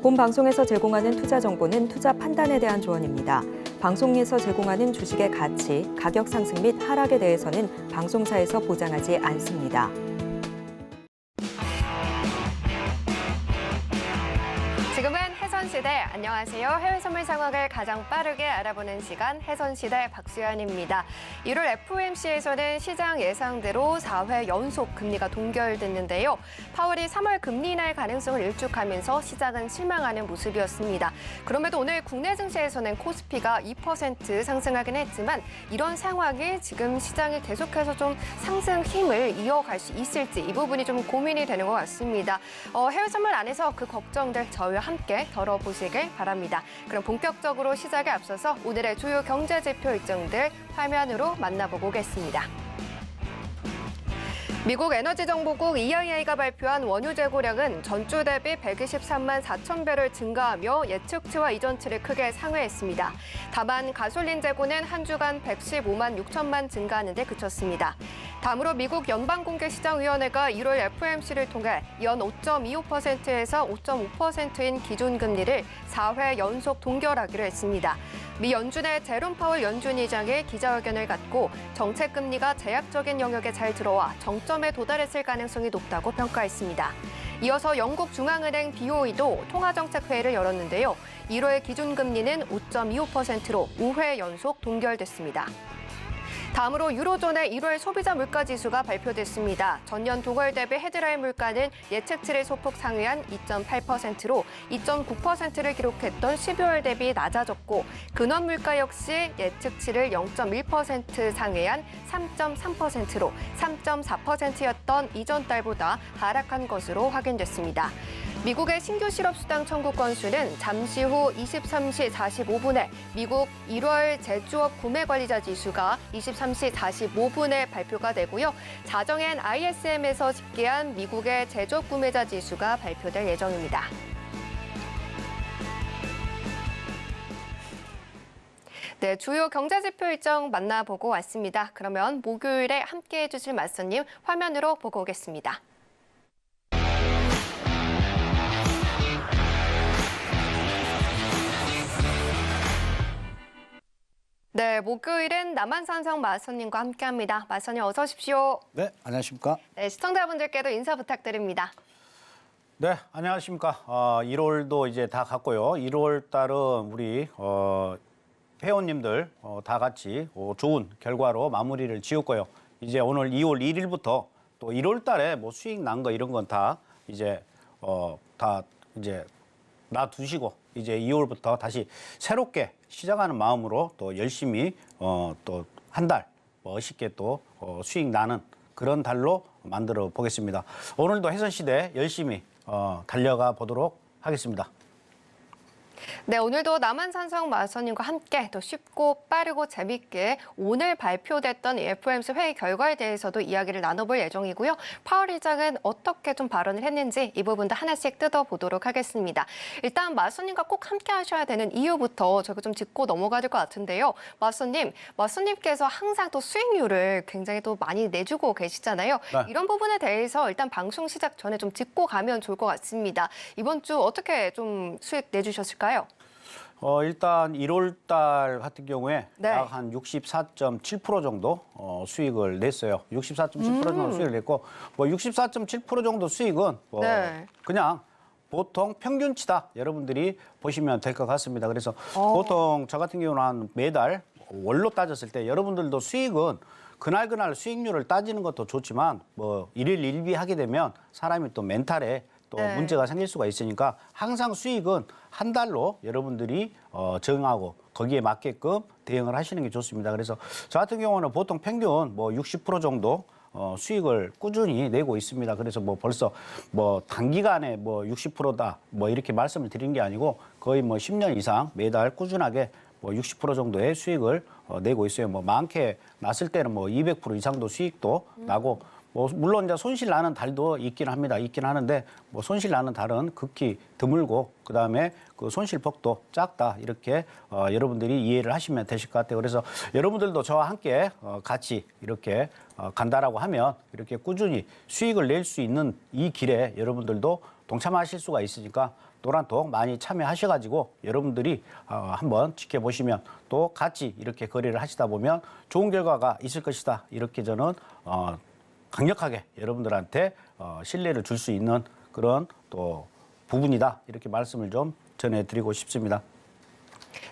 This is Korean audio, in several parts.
본 방송에서 제공하는 투자 정보는 투자 판단에 대한 조언입니다. 방송에서 제공하는 주식의 가치, 가격 상승 및 하락에 대해서는 방송사에서 보장하지 않습니다. 지금은 해선시대. 안녕하세요. 해외 선물 상황을 가장 빠르게 알아보는 시간 해선시대 박수연입니다. 1월 FOMC에서는 시장 예상대로 4회 연속 금리가 동결됐는데요. 파월이 3월 금리 인하의 가능성을 일축하면서 시장은 실망하는 모습이었습니다. 그럼에도 오늘 국내 증시에서는 코스피가 2% 상승하긴 했지만 이런 상황이 지금 시장이 계속해서 좀 상승 힘을 이어갈 수 있을지 이 부분이 좀 고민이 되는 것 같습니다. 해외 선물 안에서 그 걱정들 저희와 함께 덜어보시길 바랍니다. 그럼 본격적으로 시작에 앞서서 오늘의 주요 경제지표 일정들 화면으로 만나보고 오겠습니다. 미국 에너지정보국 EIA가 발표한 원유 재고량은 전주 대비 123만 4천 배럴 증가하며 예측치와 이전치를 크게 상회했습니다. 다만 가솔린 재고는 한 주간 115만 6천만 증가하는 데 그쳤습니다. 다음으로 미국 연방공개시장위원회가 1월 FOMC를 통해 연 5.25%에서 5.5%인 기준금리를 4회 연속 동결하기로 했습니다. 미 연준의 제롬 파월 연준 의장이 기자회견을 갖고 정책금리가 제약적인 영역에 잘 들어와 정점에 도달했을 가능성이 높다고 평가했습니다. 이어서 영국 중앙은행 BOE도 통화정책회의를 열었는데요. 1월 기준금리는 5.25%로 5회 연속 동결됐습니다. 다음으로 유로존의 1월 소비자 물가지수가 발표됐습니다. 전년 동월 대비 헤드라인 물가는 예측치를 소폭 상회한 2.8%로 2.9%를 기록했던 12월 대비 낮아졌고 근원 물가 역시 예측치를 0.1% 상회한 3.3%로 3.4%였던 이전 달보다 하락한 것으로 확인됐습니다. 미국의 신규 실업수당 청구 건수는 잠시 후 23시 45분에 미국 1월 제조업 구매관리자 지수가 23시 45분에 발표가 되고요. 자정엔 ISM에서 집계한 미국의 제조업 구매자 지수가 발표될 예정입니다. 네, 주요 경제지표 일정 만나보고 왔습니다. 그러면 목요일에 함께해 주실 맞선님 화면으로 보고 오겠습니다. 네, 목요일은 남한산성 마선님과 함께합니다. 마선님 어서 오십시오. 네, 안녕하십니까. 네, 시청자분들께도 인사 부탁드립니다. 네, 안녕하십니까. 1월도 이제 다 갔고요. 1월 달은 우리 회원님들 다 같이 좋은 결과로 마무리를 지었고요. 이제 오늘 2월 1일부터 또 1월 달에 뭐 수익 난 거 이런 건 다 이제 다 이제 놔두시고 이제 2월부터 다시 새롭게 시작하는 마음으로 또 열심히 또 한 달 멋있게 또 수익 나는 그런 달로 만들어 보겠습니다. 오늘도 해선시대 열심히 달려가 보도록 하겠습니다. 네, 오늘도 남한산성 마선님과 함께 또 쉽고 빠르고 재밌게 오늘 발표됐던 FOMC 회의 결과에 대해서도 이야기를 나눠볼 예정이고요. 파월 의장은 어떻게 좀 발언을 했는지 이 부분도 하나씩 뜯어보도록 하겠습니다. 일단 마선님과 꼭 함께 하셔야 되는 이유부터 저희가 좀 짚고 넘어가야 될 것 같은데요. 마선님께서 항상 또 수익률을 굉장히 또 많이 내주고 계시잖아요. 네. 이런 부분에 대해서 일단 방송 시작 전에 좀 짚고 가면 좋을 것 같습니다. 이번 주 어떻게 좀 수익 내주셨을까요? 일단 1월 달 같은 경우에 네. 약 한 64.7% 정도 수익을 냈어요. 64.7% 정도 수익을 냈고 뭐 64.7% 정도 수익은 뭐 네. 그냥 보통 평균치다 여러분들이 보시면 될 것 같습니다. 그래서 보통 저 같은 경우는 한 매달 월로 따졌을 때 여러분들도 수익은 그날 수익률을 따지는 것도 좋지만 뭐 일일 일비하게 되면 사람이 또 멘탈에 또 네. 문제가 생길 수가 있으니까 항상 수익은 한 달로 여러분들이 정하고 거기에 맞게끔 대응을 하시는 게 좋습니다. 그래서 저 같은 경우는 보통 평균 뭐 60% 정도 수익을 꾸준히 내고 있습니다. 그래서 뭐 벌써 뭐 단기간에 뭐 60%다 뭐 이렇게 말씀을 드린 게 아니고 거의 뭐 10년 이상 매달 꾸준하게 뭐 60% 정도의 수익을 내고 있어요. 뭐 많게 났을 때는 뭐 200% 이상도 수익도 나고 뭐 물론 이제 손실 나는 달도 있긴 합니다. 있긴 하는데 뭐 손실 나는 달은 극히 드물고 그다음에 그 손실폭도 작다 이렇게 여러분들이 이해를 하시면 되실 것 같아요. 그래서 여러분들도 저와 함께 같이 이렇게 간다라고 하면 이렇게 꾸준히 수익을 낼 수 있는 이 길에 여러분들도 동참하실 수가 있으니까 노란톡 많이 참여하셔가지고 여러분들이 한번 지켜보시면 또 같이 이렇게 거래를 하시다 보면 좋은 결과가 있을 것이다. 이렇게 저는 강력하게 여러분들한테 신뢰를 줄 수 있는 그런 또 부분이다. 이렇게 말씀을 좀 전해드리고 싶습니다.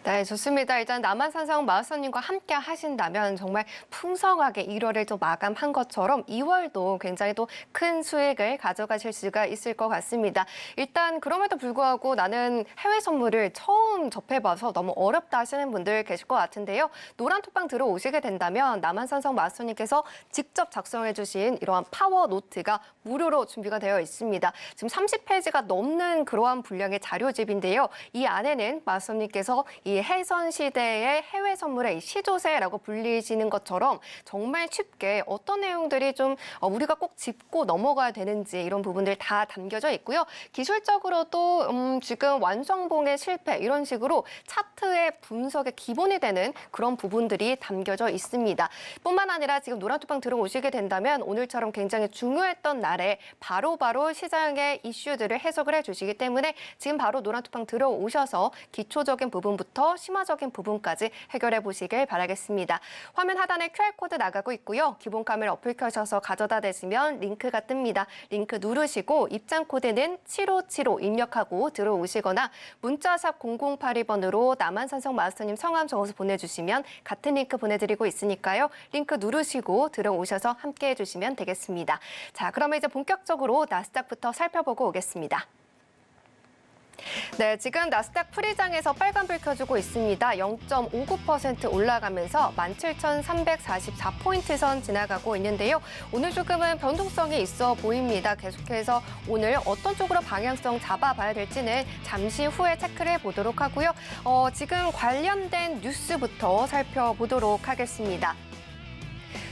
네, 좋습니다. 일단 남한산성 마스터님과 함께 하신다면 정말 풍성하게 1월을 또 마감한 것처럼 2월도 굉장히 또 큰 수익을 가져가실 수가 있을 것 같습니다. 일단 그럼에도 불구하고 나는 해외 선물을 처음 접해봐서 너무 어렵다 하시는 분들 계실 것 같은데요. 노란톡방 들어오시게 된다면 남한산성 마스터님께서 직접 작성해 주신 이러한 파워 노트가 무료로 준비가 되어 있습니다. 지금 30페이지가 넘는 그러한 분량의 자료집인데요. 이 안에는 마스터님께서 이 해선 시대의 해외 선물의 시조세라고 불리시는 것처럼 정말 쉽게 어떤 내용들이 좀 우리가 꼭 짚고 넘어가야 되는지 이런 부분들 다 담겨져 있고요. 기술적으로도 지금 완성봉의 실패 이런 식으로 차트의 분석의 기본이 되는 그런 부분들이 담겨져 있습니다. 뿐만 아니라 지금 노란톡방 들어오시게 된다면 오늘처럼 굉장히 중요했던 날에 바로바로 시장의 이슈들을 해석을 해주시기 때문에 지금 바로 노란톡방 들어오셔서 기초적인 부분부터 심화적인 부분까지 해결해 보시길 바라겠습니다. 화면 하단에 QR코드 나가고 있고요. 기본 카메라 어플 켜셔서 가져다 대시면 링크가 뜹니다. 링크 누르시고 입장 코드는 7575 입력하고 들어오시거나 문자샵 0082번으로 남한산성 마스터님 성함 적어서 보내주시면 같은 링크 보내드리고 있으니까요. 링크 누르시고 들어오셔서 함께 해주시면 되겠습니다. 자, 그러면 이제 본격적으로 나스닥부터 살펴보고 오겠습니다. 네, 지금 나스닥 프리장에서 빨간불 켜주고 있습니다. 0.59% 올라가면서 17,344포인트 선 지나가고 있는데요. 오늘 조금은 변동성이 있어 보입니다. 계속해서 오늘 어떤 쪽으로 방향성 잡아봐야 될지는 잠시 후에 체크를 해보도록 하고요. 지금 관련된 뉴스부터 살펴보도록 하겠습니다.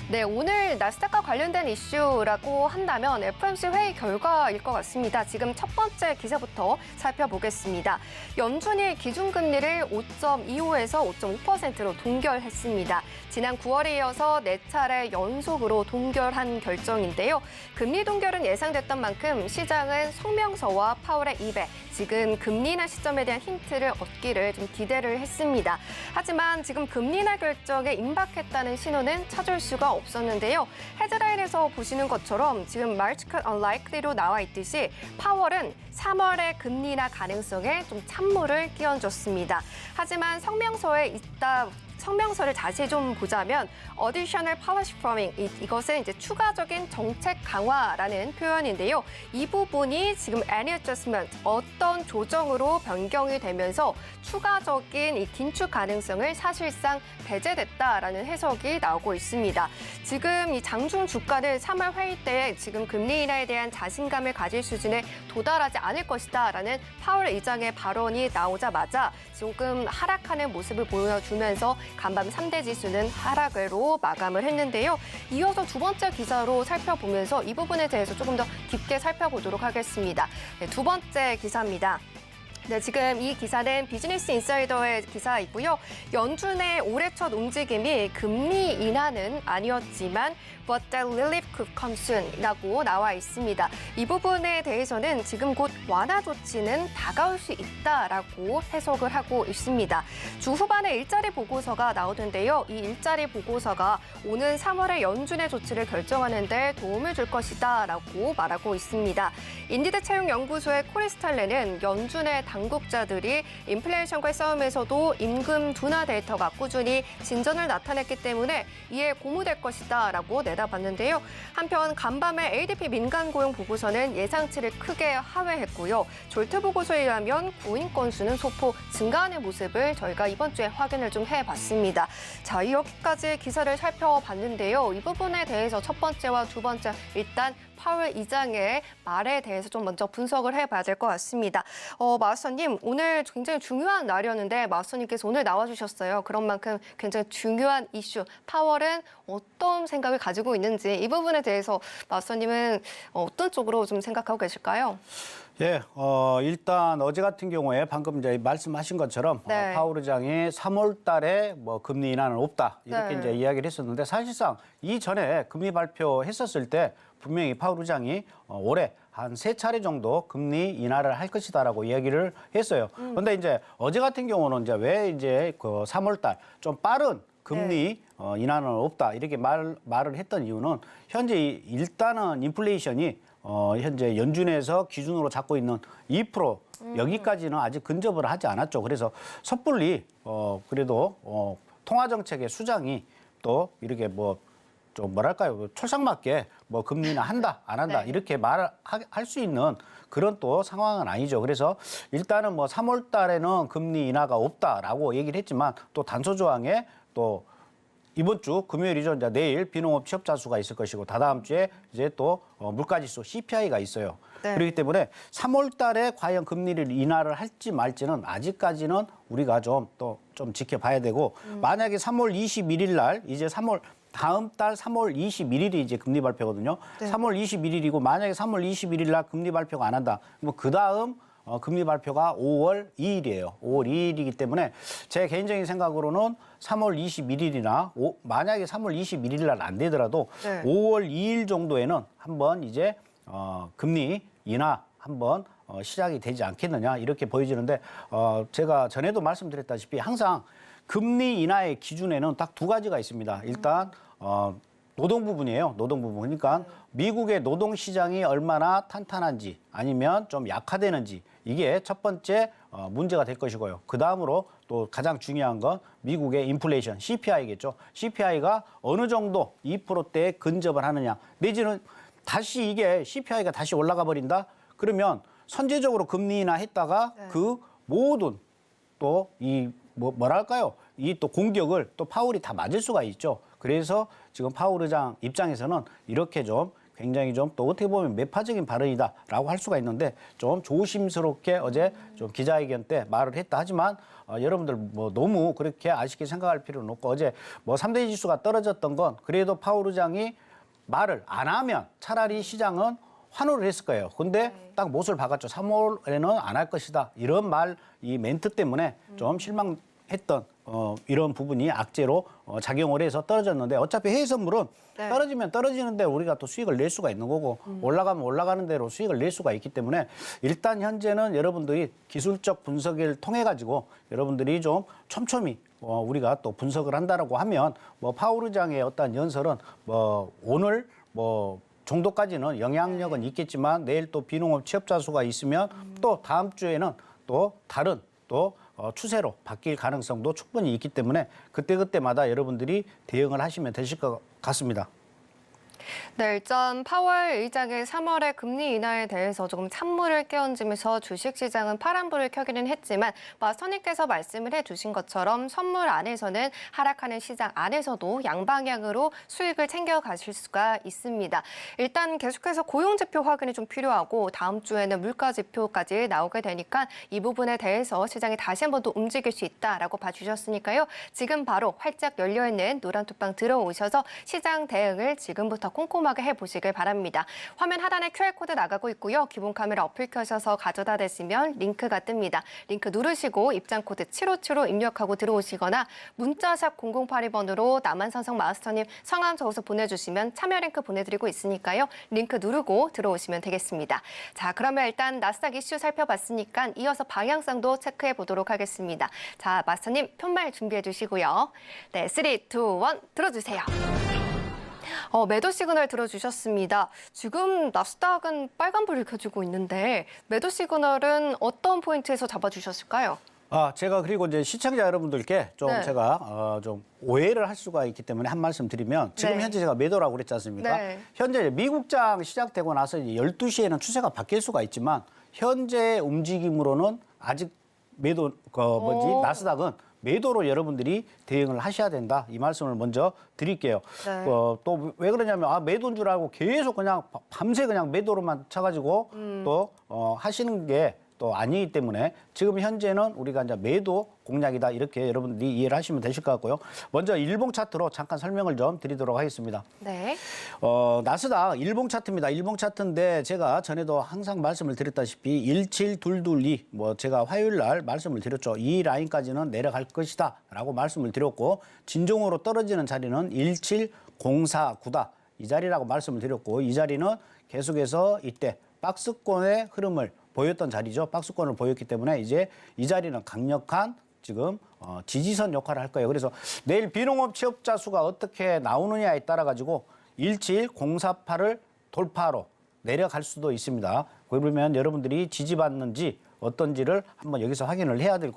네, 오늘 나스닥과 관련된 이슈라고 한다면 FOMC 회의 결과일 것 같습니다. 지금 첫 번째 기사부터 살펴보겠습니다. 연준이 기준금리를 5.25에서 5.5%로 동결했습니다. 지난 9월에 이어서 4차례 연속으로 동결한 결정인데요. 금리 동결은 예상됐던 만큼 시장은 성명서와 파월의 입에 지금 금리 인하 시점에 대한 힌트를 얻기를 좀 기대를 했습니다. 하지만 지금 금리 인하 결정에 임박했다는 신호는 찾을 수가 없었는데요. 헤드라인에서 보시는 것처럼 지금 March cut unlikely로 나와 있듯이 파월은 3월의 금리 인하 가능성에 좀 찬물을 끼얹었습니다. 하지만 성명서를 다시 좀 보자면 additional policy firming, 이것은 이제 추가적인 정책 강화라는 표현인데요. 이 부분이 지금 any adjustment, 어떤 조정으로 변경이 되면서 추가적인 이 긴축 가능성을 사실상 배제됐다라는 해석이 나오고 있습니다. 지금 이 장중 주가는 3월 회의 때 지금 금리 인하에 대한 자신감을 가질 수준에 도달하지 않을 것이다라는 파월 의장의 발언이 나오자마자 조금 하락하는 모습을 보여주면서 간밤 3대 지수는 하락으로 마감을 했는데요. 이어서 두 번째 기사로 살펴보면서 이 부분에 대해서 조금 더 깊게 살펴보도록 하겠습니다. 네, 두 번째 기사입니다. 네, 지금 이 기사는 비즈니스 인사이더의 기사이고요. 연준의 올해 첫 움직임이 금리 인하는 아니었지만 But the relief could come soon이라고 나와 있습니다. 이 부분에 대해서는 지금 곧 완화 조치는 다가올 수 있다라고 해석을 하고 있습니다. 주 후반에 일자리 보고서가 나오는데요. 이 일자리 보고서가 오는 3월에 연준의 조치를 결정하는 데 도움을 줄 것이다라고 말하고 있습니다. 인디드 채용연구소의 코리스탈레는 연준의 당국자들이 인플레이션과의 싸움에서도 임금 둔화 데이터가 꾸준히 진전을 나타냈기 때문에 이에 고무될 것이다라고 내다봤는데요. 한편 간밤에 ADP 민간 고용 보고서는 예상치를 크게 하회했고요. 졸트 보고서에 의하면 구인 건수는 소폭 증가하는 모습을 저희가 이번 주에 확인을 좀 해봤습니다. 자, 여기까지 기사를 살펴봤는데요. 이 부분에 대해서 첫 번째와 두 번째 일단 파월 의장의 말에 대해서 좀 먼저 분석을 해봐야 될 것 같습니다. 마스터님, 오늘 굉장히 중요한 날이었는데 마스터님께서 오늘 나와주셨어요. 그런 만큼 굉장히 중요한 이슈, 파월은 어떤 생각을 가지고 있는지 이 부분에 대해서 마스터님은 어떤 쪽으로 좀 생각하고 계실까요? 예, 일단 어제 같은 경우에 방금 이제 말씀하신 것처럼 네. 파월 의장이 3월 달에 뭐 금리 인하는 없다 이렇게 네. 이제 이야기를 했었는데 사실상 이전에 금리 발표했었을 때 분명히 파월 의장이 올해 한 3차례 정도 금리 인하를 할 것이다라고 이야기를 했어요. 그런데 이제 어제 같은 경우는 이제 왜 이제 그 3월달 좀 빠른 금리 인하는 없다 이렇게 말을 했던 이유는 현재 일단은 인플레이션이 현재 연준에서 기준으로 잡고 있는 2% 여기까지는 아직 근접을 하지 않았죠. 그래서 섣불리 그래도 통화정책의 수장이 또 이렇게 뭐 좀 뭐랄까요, 철상맞게 뭐 금리나 한다 안 한다 네. 이렇게 말을 할 수 있는 그런 또 상황은 아니죠. 그래서 일단은 뭐 3월 달에는 금리 인하가 없다라고 얘기를 했지만 또 단서 조항에 또 이번 주 금요일이죠. 이제 내일 비농업 취업자 수가 있을 것이고 다다음 주에 이제 또 물가지수 CPI가 있어요. 네. 그렇기 때문에 3월 달에 과연 금리를 인하를 할지 말지는 아직까지는 우리가 좀 지켜봐야 되고 만약에 3월 21일 날 이제 다음 달 3월 21일이 이제 금리 발표거든요. 네. 3월 21일이고 만약에 3월 21일 날 금리 발표가 안 한다. 뭐 그다음 금리 발표가 5월 2일이에요. 5월 2일이기 때문에 제 개인적인 생각으로는 3월 21일이나 만약에 3월 21일 날 안 되더라도 네. 5월 2일 정도에는 한번 이제 금리 인하 한번 시작이 되지 않겠느냐 이렇게 보여지는데 제가 전에도 말씀드렸다시피 항상 금리 인하의 기준에는 딱 두 가지가 있습니다. 일단 노동 부분이에요. 노동 부분. 그러니까 미국의 노동 시장이 얼마나 탄탄한지 아니면 좀 약화되는지 이게 첫 번째 문제가 될 것이고요. 그 다음으로 또 가장 중요한 건 미국의 인플레이션, CPI겠죠. CPI가 어느 정도 2%대에 근접을 하느냐. 내지는 다시 이게 CPI가 다시 올라가 버린다? 그러면 선제적으로 금리 인하 했다가 네. 그 모든 또 뭐랄까요? 이 또 공격을 또 파월이 다 맞을 수가 있죠. 그래서 지금 파월 의장 입장에서는 이렇게 좀 굉장히 좀 또 어떻게 보면 매파적인 발언이다라고 할 수가 있는데 좀 조심스럽게 어제 좀 기자회견 때 말을 했다 하지만 여러분들 뭐 너무 그렇게 아쉽게 생각할 필요는 없고 어제 뭐 3대 지수가 떨어졌던 건 그래도 파월 의장이 말을 안 하면 차라리 시장은 환호를 했을 거예요. 근데 딱 못을 박았죠. 3월에는 안 할 것이다. 이런 이 멘트 때문에 좀 실망했던 이런 부분이 악재로 작용을 해서 떨어졌는데 어차피 해외 선물은 네. 떨어지면 떨어지는 대로 우리가 또 수익을 낼 수가 있는 거고 올라가면 올라가는 대로 수익을 낼 수가 있기 때문에 일단 현재는 여러분들이 기술적 분석을 통해 가지고 여러분들이 좀 촘촘히 우리가 또 분석을 한다라고 하면 뭐 파월 의장의 어떤 연설은 뭐 오늘 정도까지는 영향력은 있겠지만 내일 또 비농업 취업자 수가 있으면 또 다음 주에는 또 다른 또 추세로 바뀔 가능성도 충분히 있기 때문에 그때그때마다 여러분들이 대응을 하시면 되실 것 같습니다. 네, 일단 파월 의장의 3월의 금리 인하에 대해서 조금 찬물을 끼얹으면서 주식시장은 파란불을 켜기는 했지만 마스터님께서 말씀을 해주신 것처럼 선물 안에서는 하락하는 시장 안에서도 양방향으로 수익을 챙겨가실 수가 있습니다. 일단 계속해서 고용지표 확인이 좀 필요하고 다음 주에는 물가지표까지 나오게 되니까 이 부분에 대해서 시장이 다시 한 번 더 움직일 수 있다라고 봐주셨으니까요. 지금 바로 활짝 열려있는 노란톡방 들어오셔서 시장 대응을 지금부터 꼼꼼하게 해보시길 바랍니다. 화면 하단에 QR코드 나가고 있고요. 기본 카메라 어플 켜셔서 가져다 대시면 링크가 뜹니다. 링크 누르시고 입장코드 757로 입력하고 들어오시거나 문자샵 0082번으로 남한산성 마스터님 성함 적어서 보내주시면 참여 링크 보내드리고 있으니까요. 링크 누르고 들어오시면 되겠습니다. 자, 그러면 일단 나스닥 이슈 살펴봤으니까 이어서 방향성도 체크해 보도록 하겠습니다. 자, 마스터님 편말 준비해 주시고요. 네, 3, 2, 1 들어주세요. 매도 시그널 들어주셨습니다. 지금 나스닥은 빨간불을 켜주고 있는데 매도 시그널은 어떤 포인트에서 잡아주셨을까요? 제가 그리고 이제 시청자 여러분들께 좀 네. 제가 좀 오해를 할 수가 있기 때문에 한 말씀 드리면 지금 네. 현재 제가 매도라고 그랬지 않습니까? 네. 현재 미국장 시작되고 나서 이제 12시에는 추세가 바뀔 수가 있지만 현재 움직임으로는 아직 매도 나스닥은 매도로 여러분들이 대응을 하셔야 된다. 이 말씀을 먼저 드릴게요. 네. 또 왜 그러냐면 매도인 줄 알고 계속 그냥 밤새 그냥 매도로만 쳐가지고 또 하시는 게 또 아니기 때문에 지금 현재는 우리가 이제 매도 공략이다 이렇게 여러분들이 이해를 하시면 되실 것 같고요. 먼저 일봉 차트로 잠깐 설명을 좀 드리도록 하겠습니다. 네. 나스닥 일봉 차트입니다. 일봉 차트인데 제가 전에도 항상 말씀을 드렸다시피 17222 제가 화요일 날 말씀을 드렸죠. 이 라인까지는 내려갈 것이다라고 말씀을 드렸고 진종으로 떨어지는 자리는 17049다. 이 자리라고 말씀을 드렸고 이 자리는 계속해서 이때 박스권의 흐름을 보였던 자리죠. 박스권을 보였기 때문에 이제 이 자리는 강력한 지금 지지선 역할을 할 거예요. 그래서 내일 비농업 취업자 수가 어떻게 나오느냐에 따라 가지고 17048을 돌파로 내려갈 수도 있습니다. 그러면 여러분들이 지지받는지 어떤지를 한번 여기서 확인을 해야 될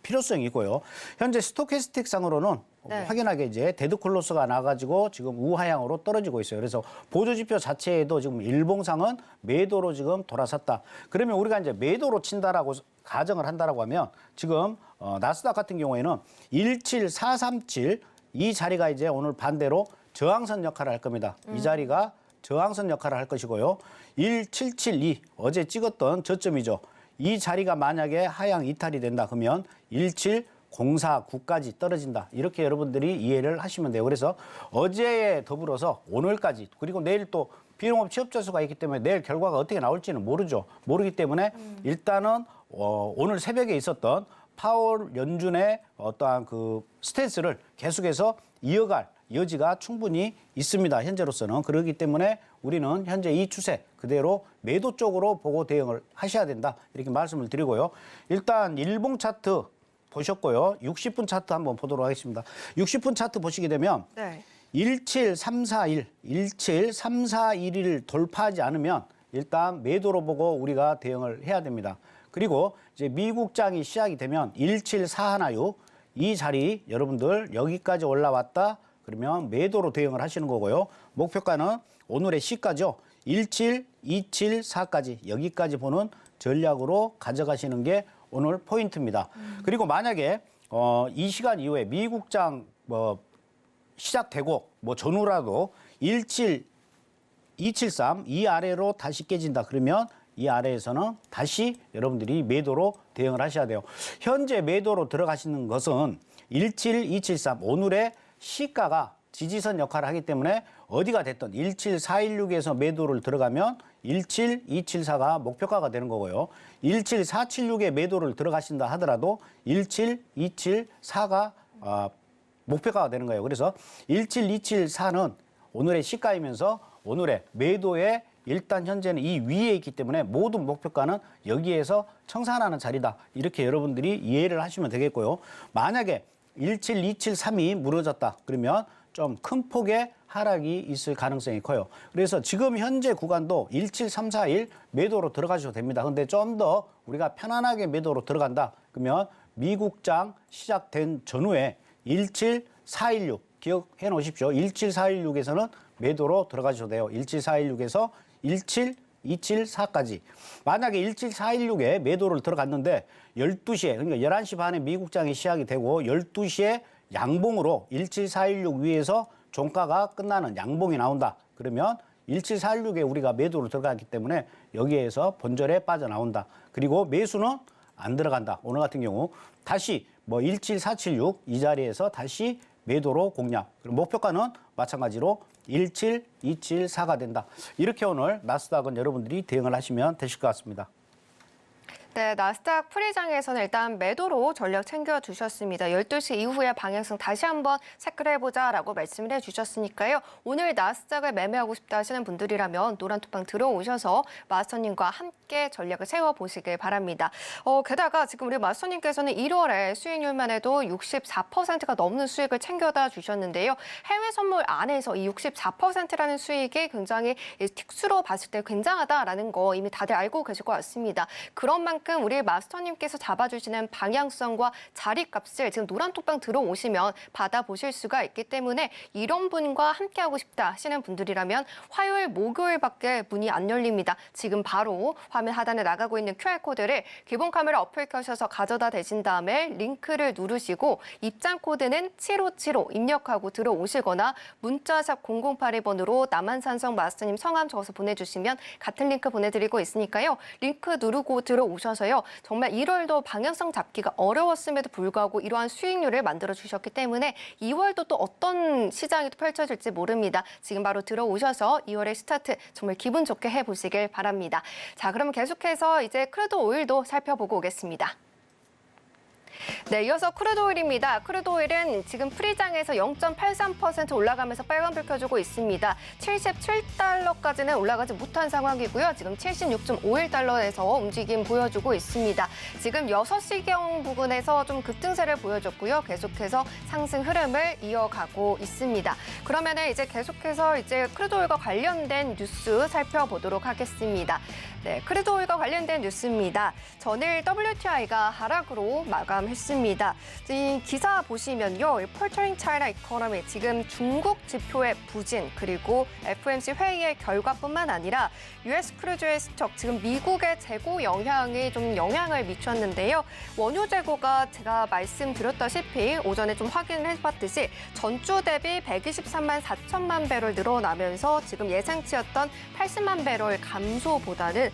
필요성이 있고요. 현재 스토캐스틱 상으로는 네. 확연하게 이제 데드콜로스가 나가지고 지금 우하향으로 떨어지고 있어요. 그래서 보조지표 자체에도 지금 일봉상은 매도로 지금 돌아섰다. 그러면 우리가 이제 매도로 친다라고 가정을 한다라고 하면 지금 나스닥 같은 경우에는 17437 이 자리가 이제 오늘 반대로 저항선 역할을 할 겁니다. 이 자리가 저항선 역할을 할 것이고요. 1772 어제 찍었던 저점이죠. 이 자리가 만약에 하향 이탈이 된다 그러면 17049까지 떨어진다. 이렇게 여러분들이 이해를 하시면 돼요. 그래서 어제에 더불어서 오늘까지 그리고 내일 또 비농업 취업자 수가 있기 때문에 내일 결과가 어떻게 나올지는 모르죠. 모르기 때문에 일단은 오늘 새벽에 있었던 파월 연준의 어떠한 그 스탠스를 계속해서 이어갈 여지가 충분히 있습니다. 현재로서는. 그렇기 때문에 우리는 현재 이 추세 그대로 매도 쪽으로 보고 대응을 하셔야 된다. 이렇게 말씀을 드리고요. 일단 일봉 차트 보셨고요. 60분 차트 한번 보도록 하겠습니다. 60분 차트 보시게 되면 네. 17341을 돌파하지 않으면 일단 매도로 보고 우리가 대응을 해야 됩니다. 그리고 이제 미국장이 시작이 되면 17416 이 자리 여러분들 여기까지 올라왔다 그러면 매도로 대응을 하시는 거고요. 목표가는 오늘의 시가죠. 17274까지 여기까지 보는 전략으로 가져가시는 게 오늘 포인트입니다. 그리고 만약에 이 시간 이후에 미국장 시작되고 전후라도 17273 이 아래로 다시 깨진다 그러면 이 아래에서는 다시 여러분들이 매도로 대응을 하셔야 돼요. 현재 매도로 들어가시는 것은 17273 오늘의 시가가 지지선 역할을 하기 때문에 어디가 됐든 17416에서 매도를 들어가면 17274가 목표가가 되는 거고요. 17476에 매도를 들어가신다 하더라도 17274가 목표가가 되는 거예요. 그래서 17274는 오늘의 시가이면서 오늘의 매도에 일단 현재는 이 위에 있기 때문에 모든 목표가는 여기에서 청산하는 자리다. 이렇게 여러분들이 이해를 하시면 되겠고요. 만약에 17273이 무너졌다. 그러면 좀 큰 폭의 하락이 있을 가능성이 커요. 그래서 지금 현재 구간도 17341 매도로 들어가셔도 됩니다. 근데 좀 더 우리가 편안하게 매도로 들어간다. 그러면 미국장 시작된 전후에 17416 기억해 놓으십시오. 17416에서는 매도로 들어가셔도 돼요. 17416에서 17274까지. 만약에 17416에 매도를 들어갔는데 12시에 그러니까 11시 반에 미국장이 시작이 되고 12시에 양봉으로 17416 위에서 종가가 끝나는 양봉이 나온다. 그러면 17416에 우리가 매도로 들어갔기 때문에 여기에서 본절에 빠져나온다. 그리고 매수는 안 들어간다. 오늘 같은 경우 다시 17476 이 자리에서 다시 매도로 공략. 그리고 목표가는 마찬가지로 17274가 된다. 이렇게 오늘 나스닥은 여러분들이 대응을 하시면 되실 것 같습니다. 네, 나스닥 프리장에서는 일단 매도로 전략 챙겨주셨습니다. 12시 이후에 방향성 다시 한번 체크해보자라고 말씀을 해주셨으니까요. 오늘 나스닥을 매매하고 싶다 하시는 분들이라면 노란톡방 들어오셔서 마스터님과 함께 전략을 세워보시길 바랍니다. 게다가 지금 우리 마스터님께서는 1월에 수익률만 해도 64%가 넘는 수익을 챙겨다 주셨는데요. 해외 선물 안에서 이 64%라는 수익이 굉장히 특수로 봤을 때 굉장하다라는 거 이미 다들 알고 계실 것 같습니다. 그런 만큼 우리 마스터님께서 잡아주시는 방향성과 자리값을 지금 노란톡방 들어오시면 받아보실 수가 있기 때문에 이런 분과 함께하고 싶다 하시는 분들이라면 화요일, 목요일밖에 문이 안 열립니다. 지금 바로 화면 하단에 나가고 있는 QR코드를 기본 카메라 어플 켜셔서 가져다 대신 다음에 링크를 누르시고 입장 코드는 7575 입력하고 들어오시거나 문자샵 0082번으로 남한산성 마스터님 성함 적어서 보내주시면 같은 링크 보내드리고 있으니까요. 링크 누르고 들어오셔서요. 정말 1월도 방향성 잡기가 어려웠음에도 불구하고 이러한 수익률을 만들어 주셨기 때문에 2월도 또 어떤 시장이 또 펼쳐질지 모릅니다. 지금 바로 들어오셔서 2월의 스타트 정말 기분 좋게 해보시길 바랍니다. 자, 그럼 계속해서 이제 크루드 오일도 살펴보고 오겠습니다. 네, 이어서 크루드 오일입니다. 크루드 오일은 지금 프리장에서 0.83% 올라가면서 빨간불 켜주고 있습니다. 77달러까지는 올라가지 못한 상황이고요. 지금 76.51달러에서 움직임 보여주고 있습니다. 지금 6시경 부근에서 좀 급등세를 보여줬고요. 계속해서 상승 흐름을 이어가고 있습니다. 그러면은 이제 계속해서 이제 크루드 오일과 관련된 뉴스 살펴보도록 하겠습니다. 네, 크루드 오일과 관련된 뉴스입니다. 전일 WTI가 하락으로 마감했습니다. 이 기사 보시면요, 폴터링 차이나 이코노미 지금 중국 지표의 부진 그리고 FOMC 회의의 결과뿐만 아니라 US 크루즈의 스톡 지금 미국의 재고 영향이 좀 영향을 미쳤는데요. 원유 재고가 제가 말씀드렸다시피 오전에 좀 확인을 해봤듯이 전주 대비 123만 4천만 배럴 늘어나면서 지금 예상치였던 80만 배럴 감소보다는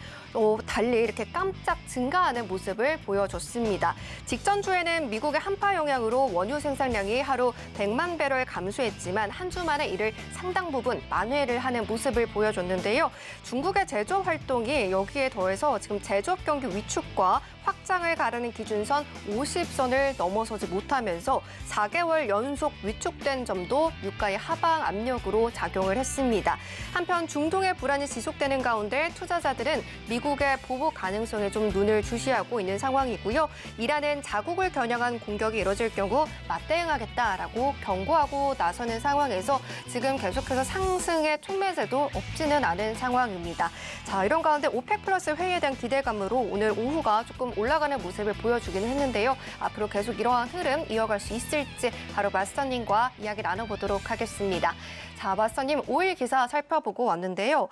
달리 이렇게 깜짝 증가하는 모습을 보여줬습니다. 직전 주에는 미국의 한파 영향으로 원유 생산량이 하루 100만 배럴 감소했지만 한 주 만에 이를 상당 부분 만회를 하는 모습을 보여줬는데요. 중국의 제조업 활동이 여기에 더해서 지금 제조업 경기 위축과 확장을 가르는 기준선 50선을 넘어서지 못하면서 4개월 연속 위축된 점도 유가의 하방 압력으로 작용을 했습니다. 한편 중동의 불안이 지속되는 가운데 투자자들은 미국의 보복 가능성에 좀 눈을 주시하고 있는 상황이고요. 이란은 자국을 겨냥한 공격이 이뤄질 경우 맞대응하겠다라고 경고하고 나서는 상황에서 지금 계속해서 상승의 촉매세도 없지는 않은 상황입니다. 자, 이런 가운데 오펙 플러스 회의에 대한 기대감으로 오늘 오후가 조금 올라가는 모습을 보여주기는 했는데요. 앞으로 계속 이러한 흐름 이어갈 수 있을지 바로 마스터님과 이야기 나눠보도록 하겠습니다. 자, 마스터님 오일 기사 살펴보고 왔는데요.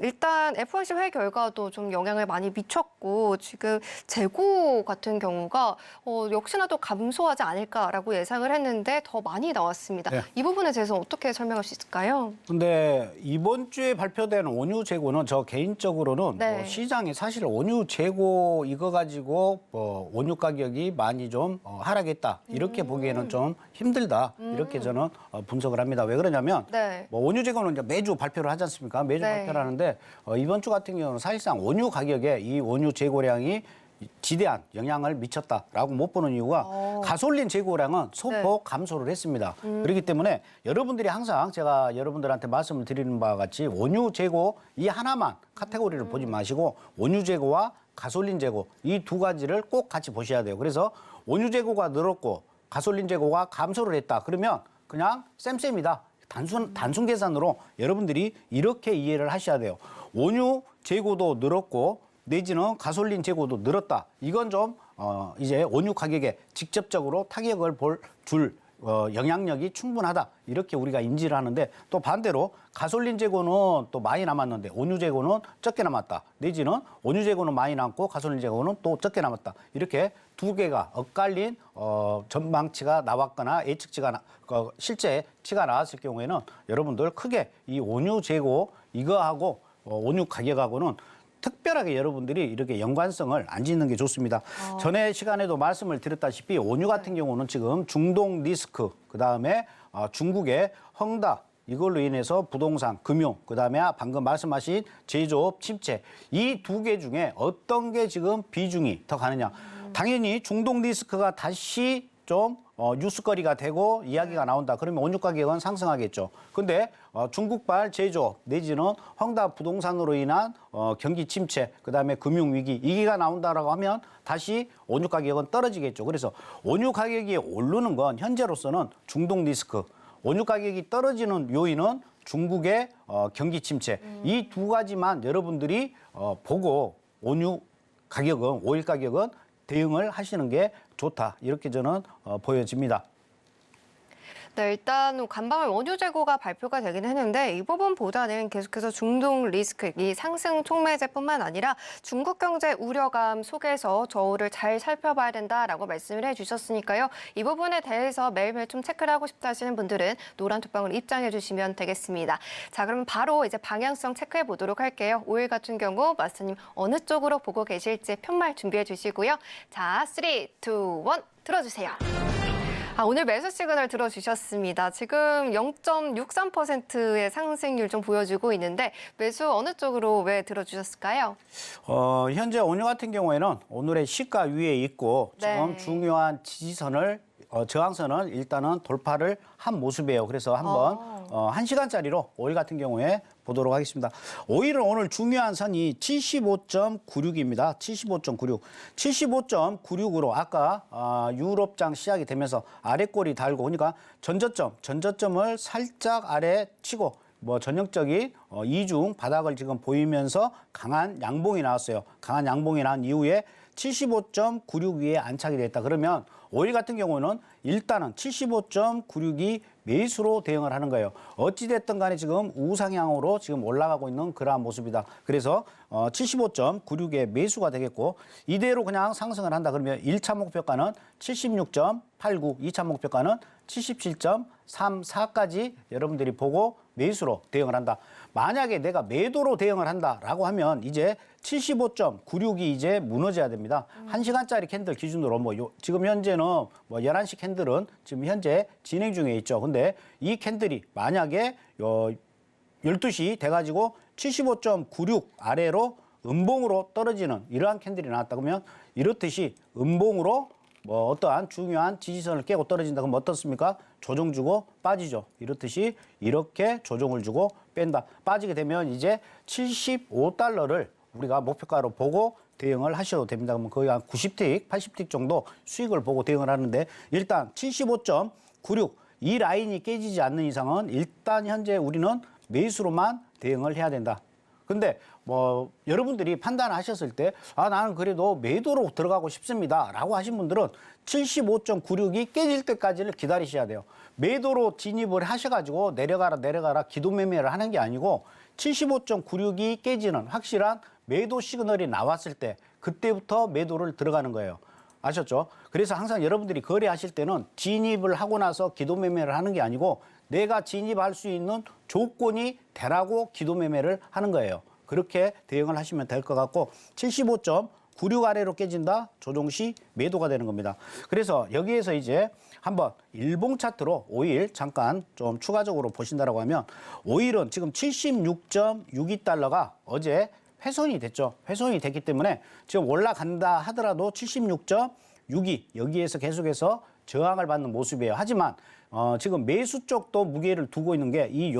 일단 FOMC 회의 결과도 좀 영향을 많이 미쳤고 지금 재고 같은 경우가 역시나 또 감소하지 않을까라고 예상을 했는데 더 많이 나왔습니다. 네. 이 부분에 대해서 어떻게 설명할 수 있을까요? 근데 이번 주에 발표된 원유 재고는 저 개인적으로는 네. 시장이 사실 원유 재고 이거 가지고 원유 가격이 많이 좀 하락했다 이렇게 보기에는 좀 힘들다 이렇게 저는 분석을 합니다. 왜 그러냐면 네. 원유 재고는 이제 매주 발표를 하지 않습니까? 매주 네. 발표를 하는데 이번 주 같은 경우는 사실상 원유 가격에 이 원유 재고량이 지대한 영향을 미쳤다라고 못 보는 이유가 가솔린 재고량은 소폭 감소를 했습니다. 그렇기 때문에 여러분들이 항상 제가 여러분들한테 말씀을 드리는 바와 같이 원유 재고 이 하나만 카테고리를 보지 마시고 원유 재고와 가솔린 재고 이 두 가지를 꼭 같이 보셔야 돼요. 그래서 원유 재고가 늘었고 가솔린 재고가 감소를 했다. 그러면 그냥 쌤쌤이다. 단순 계산으로 여러분들이 이렇게 이해를 하셔야 돼요. 원유 재고도 늘었고 내지는 가솔린 재고도 늘었다. 이건 좀 이제 원유 가격에 직접적으로 타격을 줄 영향력이 충분하다. 이렇게 우리가 인지를 하는데 또 반대로 가솔린 재고는 또 많이 남았는데 원유 재고는 적게 남았다. 내지는 원유 재고는 많이 남고 가솔린 재고는 또 적게 남았다. 이렇게 두 개가 엇갈린 전망치가 나왔거나 예측치가 실제 치가 나왔을 경우에는 여러분들 크게 이 원유 재고 이거하고 원유 가격하고는 특별하게 여러분들이 이렇게 연관성을 안 짓는 게 좋습니다. 전에 시간에도 말씀을 드렸다시피 원유 같은 경우는 지금 중동 리스크, 그다음에 중국의 헝다 이걸로 인해서 부동산, 금융, 그다음에 방금 말씀하신 제조업 침체 이 두 개 중에 어떤 게 지금 비중이 더 가느냐. 당연히 중동 리스크가 다시 좀 뉴스거리가 되고 이야기가 나온다. 그러면 원유 가격은 상승하겠죠. 근데 중국발 제조업 내지는 헝다 부동산으로 인한 경기 침체, 그다음에 금융 위기 이기가 나온다라고 하면 다시 원유 가격은 떨어지겠죠. 그래서 원유 가격이 오르는 건 현재로서는 중동 리스크, 원유 가격이 떨어지는 요인은 중국의 경기 침체 이 두 가지만 여러분들이 보고 원유 가격은 오일 가격은 대응을 하시는 게 좋다. 이렇게 저는 보여집니다. 네, 일단 간밤에 원유 재고가 발표가 되긴 했는데 이 부분보다는 계속해서 중동 리스크, 이 상승 촉매제뿐만 아니라 중국 경제 우려감 속에서 저울을 잘 살펴봐야 된다라고 말씀을 해주셨으니까요. 이 부분에 대해서 매일매일 좀 체크를 하고 싶다 하시는 분들은 노란 톡방으로 입장해 주시면 되겠습니다. 자, 그럼 바로 이제 방향성 체크해 보도록 할게요. 오일 같은 경우 마스터님 어느 쪽으로 보고 계실지 편말 준비해 주시고요. 자, 3, 2, 1 들어주세요. 오늘 매수 시그널 들어주셨습니다. 지금 0.63%의 상승률 좀 보여주고 있는데 매수 어느 쪽으로 왜 들어주셨을까요? 현재 원유 같은 경우에는 오늘의 시가 위에 있고 지금 네. 중요한 지지선을 저항선을 일단은 돌파를 한 모습이에요. 그래서 한번 1시간짜리로 오일 같은 경우에 보도록 하겠습니다. 오일은 오늘 중요한 선이 75.96입니다. 75.96. 75.96으로 아까 유럽장 시작이 되면서 아래꼬리 달고 그러니까 전저점을 살짝 아래 치고 전형적인 이중 바닥을 지금 보이면서 강한 양봉이 나왔어요. 강한 양봉이 난 이후에 75.96 위에 안착이 됐다. 그러면 오일 같은 경우는 일단은 75.96이 매수로 대응을 하는 거예요. 어찌됐든 간에 지금 우상향으로 지금 올라가고 있는 그러한 모습이다. 그래서 75.96의 매수가 되겠고 이대로 그냥 상승을 한다. 그러면 1차 목표가는 76.89, 2차 목표가는 77.34까지 여러분들이 보고 매수로 대응을 한다. 만약에 내가 매도로 대응을 한다라고 하면 이제 75.96이 이제 무너져야 됩니다. 1시간짜리 캔들 기준으로 지금 현재는 11시 캔들은 지금 현재 진행 중에 있죠. 근데 이 캔들이 만약에 12시 돼가지고 75.96 아래로 음봉으로 떨어지는 이러한 캔들이 나왔다 그러면 이렇듯이 음봉으로 어떠한 중요한 지지선을 깨고 떨어진다 그러면 어떻습니까? 조정 주고 빠지죠. 이렇듯이 이렇게 조정을 주고 뺀다. 빠지게 되면 이제 75달러를 우리가 목표가로 보고 대응을 하셔도 됩니다. 그러면 거의 한 90틱, 80틱 정도 수익을 보고 대응을 하는데 일단 75.96 이 라인이 깨지지 않는 이상은 일단 현재 우리는 매수로만 대응을 해야 된다. 근데 여러분들이 판단하셨을 때 나는 그래도 매도로 들어가고 싶습니다 라고 하신 분들은 75.96이 깨질 때까지를 기다리셔야 돼요. 매도로 진입을 하셔가지고 내려가라 기도 매매를 하는 게 아니고 75.96이 깨지는 확실한 매도 시그널이 나왔을 때 그때부터 매도를 들어가는 거예요. 아셨죠? 그래서 항상 여러분들이 거래하실 때는 진입을 하고 나서 기도 매매를 하는 게 아니고 내가 진입할 수 있는 조건이 되라고 기도 매매를 하는 거예요. 그렇게 대응을 하시면 될 것 같고 75.96 아래로 깨진다. 조정 시 매도가 되는 겁니다. 그래서 여기에서 이제 한번 일봉 차트로 오일 잠깐 좀 추가적으로 보신다라고 하면 오일은 지금 76.62달러가 어제 훼손이 됐죠. 훼손이 됐기 때문에 지금 올라간다 하더라도 76.62 여기에서 계속해서 저항을 받는 모습이에요. 하지만 지금 매수 쪽도 무게를 두고 있는 게 이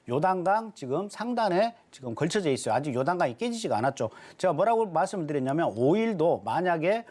요단강 지금 상단에 지금 걸쳐져 있어요. 아직 요단강이 깨지지가 않았죠. 제가 뭐라고 말씀을 드렸냐면 오일도 만약에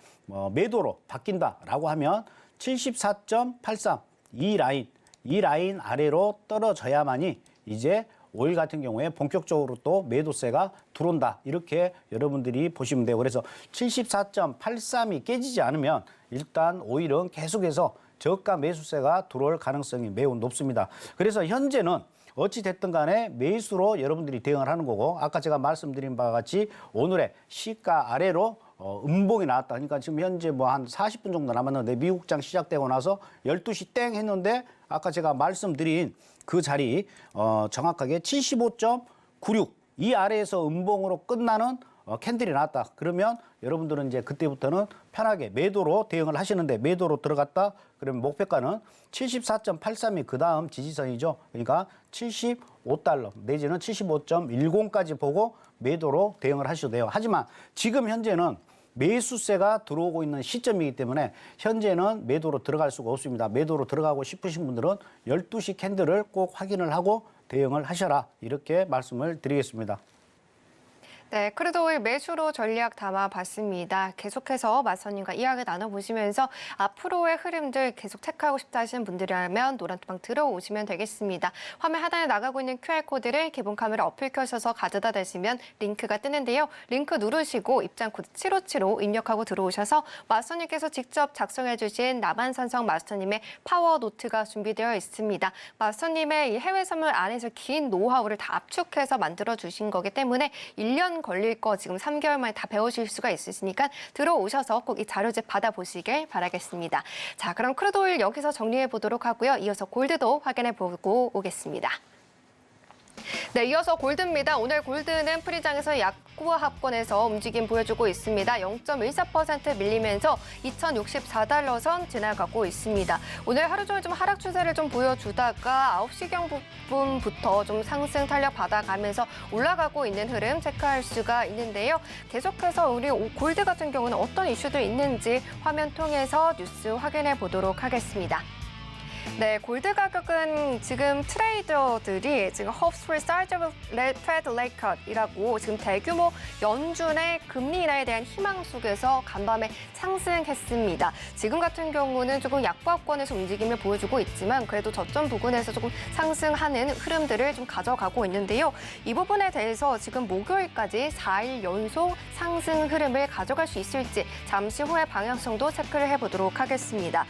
매도로 바뀐다라고 하면 74.83 이 라인 아래로 떨어져야만이 이제 오일 같은 경우에 본격적으로 또 매도세가 들어온다. 이렇게 여러분들이 보시면 돼요. 그래서 74.83이 깨지지 않으면 일단 오일은 계속해서 저가 매수세가 들어올 가능성이 매우 높습니다. 그래서 현재는 어찌 됐든 간에 매수로 여러분들이 대응을 하는 거고 아까 제가 말씀드린 바와 같이 오늘의 시가 아래로 음봉이 나왔다. 그러니까 지금 현재 한 40분 정도 남았는데 미국장 시작되고 나서 12시 땡 했는데 아까 제가 말씀드린 그 자리 정확하게 75.96 이 아래에서 음봉으로 끝나는 캔들이 나왔다. 그러면 여러분들은 이제 그때부터는 편하게 매도로 대응을 하시는데 매도로 들어갔다. 그러면 목표가는 74.83이 그 다음 지지선이죠. 그러니까 75달러 내지는 75.10까지 보고 매도로 대응을 하셔도 돼요. 하지만 지금 현재는 매수세가 들어오고 있는 시점이기 때문에 현재는 매도로 들어갈 수가 없습니다. 매도로 들어가고 싶으신 분들은 12시 캔들을 꼭 확인을 하고 대응을 하셔라. 이렇게 말씀을 드리겠습니다. 네, 크루드오일 매수로 전략 담아봤습니다. 계속해서 마선님과 이야기 나눠보시면서 앞으로의 흐름들 계속 체크하고 싶다 하시는 분들이라면 노란투방 들어오시면 되겠습니다. 화면 하단에 나가고 있는 QR코드를 기본 카메라 어플 켜셔서 가져다 대시면 링크가 뜨는데요. 링크 누르시고 입장 코드 7575 입력하고 들어오셔서 마선님께서 직접 작성해주신 남한산성 마스터님의 파워 노트가 준비되어 있습니다. 마스터님의 이 해외 선물 안에서 긴 노하우를 다 압축해서 만들어주신 거기 때문에 1년 걸릴 거 지금 3개월 만에 다 배우실 수가 있으시니까 들어오셔서 꼭 이 자료집 받아보시길 바라겠습니다. 자, 그럼 크루드오일 여기서 정리해 보도록 하고요. 이어서 골드도 확인해 보고 오겠습니다. 네, 이어서 골드입니다. 오늘 골드는 프리장에서 약구합권에서 움직임 보여주고 있습니다. 0.14% 밀리면서 2,064달러 선 지나가고 있습니다. 오늘 하루 종일 좀 하락 추세를 좀 보여주다가 9시경 부분부터 좀 상승 탄력 받아가면서 올라가고 있는 흐름 체크할 수가 있는데요. 계속해서 우리 골드 같은 경우는 어떤 이슈도 있는지 화면 통해서 뉴스 확인해 보도록 하겠습니다. 네, 골드 가격은 지금 트레이더들이 지금 Hopes Restartable Fed Rate Cut이라고 지금 대규모 연준의 금리 인하에 대한 희망 속에서 간밤에 상승했습니다. 지금 같은 경우는 조금 약보합권에서 움직임을 보여주고 있지만 그래도 저점 부근에서 조금 상승하는 흐름들을 좀 가져가고 있는데요. 이 부분에 대해서 지금 목요일까지 4일 연속 상승 흐름을 가져갈 수 있을지 잠시 후에 방향성도 체크를 해보도록 하겠습니다.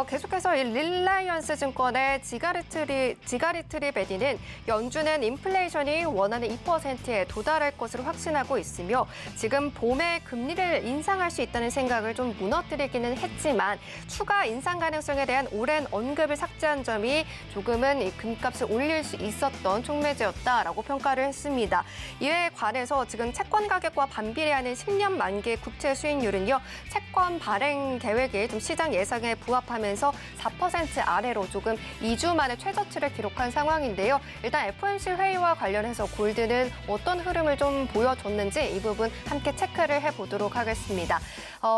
계속해서 이 릴라이언스 증권의 지가리트리 베디는 연준은 인플레이션이 원하는 2%에 도달할 것으로 확신하고 있으며 지금 봄에 금리를 인상할 수 있다는 생각을 좀 무너뜨리기는 했지만 추가 인상 가능성에 대한 오랜 언급을 삭제한 점이 조금은 이 금값을 올릴 수 있었던 촉매제였다라고 평가를 했습니다. 이에 관해서 지금 채권 가격과 반비례하는 10년 만기 국채 수익률은요. 채권 발행 계획이 좀 시장 예상에 부합하면서 4% 아래로 조금 2주 만에 최저치를 기록한 상황인데요. 일단 FOMC 회의와 관련해서 골드는 어떤 흐름을 좀 보여줬는지 이 부분 함께 체크를 해보도록 하겠습니다.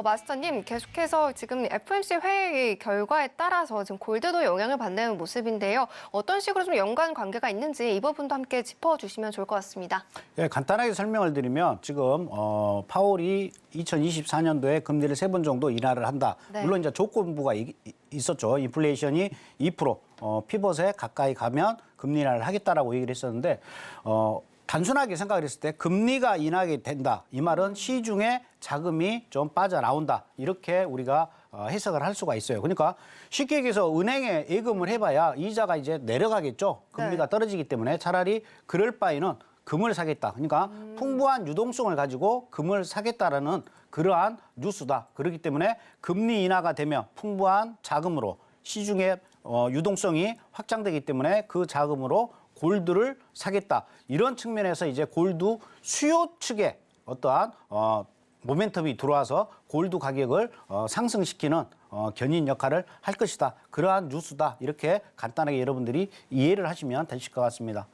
마스터님, 계속해서 지금 FOMC 회의 결과에 따라서 지금 골드도 영향을 받는 모습인데요. 어떤 식으로 좀 연관 관계가 있는지 이 부분도 함께 짚어주시면 좋을 것 같습니다. 네, 간단하게 설명을 드리면 지금 파월이 2024년도에 금리를 3번 정도 인하를 한다. 네. 물론 이제 조건부가 있었죠. 인플레이션이 2% 피벗에 가까이 가면 금리 인하를 하겠다라고 얘기를 했었는데 단순하게 생각을 했을 때 금리가 인하게 된다. 이 말은 시중에 자금이 좀 빠져나온다. 이렇게 우리가 해석을 할 수가 있어요. 그러니까 쉽게 얘기해서 은행에 예금을 해봐야 이자가 이제 내려가겠죠. 금리가 네. 떨어지기 때문에 차라리 그럴 바에는 금을 사겠다. 그러니까 풍부한 유동성을 가지고 금을 사겠다라는 그러한 뉴스다. 그렇기 때문에 금리 인하가 되면 풍부한 자금으로 시중의 유동성이 확장되기 때문에 그 자금으로 골드를 사겠다. 이런 측면에서 이제 골드 수요 측에 어떠한 모멘텀이 들어와서 골드 가격을 상승시키는 견인 역할을 할 것이다. 그러한 뉴스다. 이렇게 간단하게 여러분들이 이해를 하시면 되실 것 같습니다.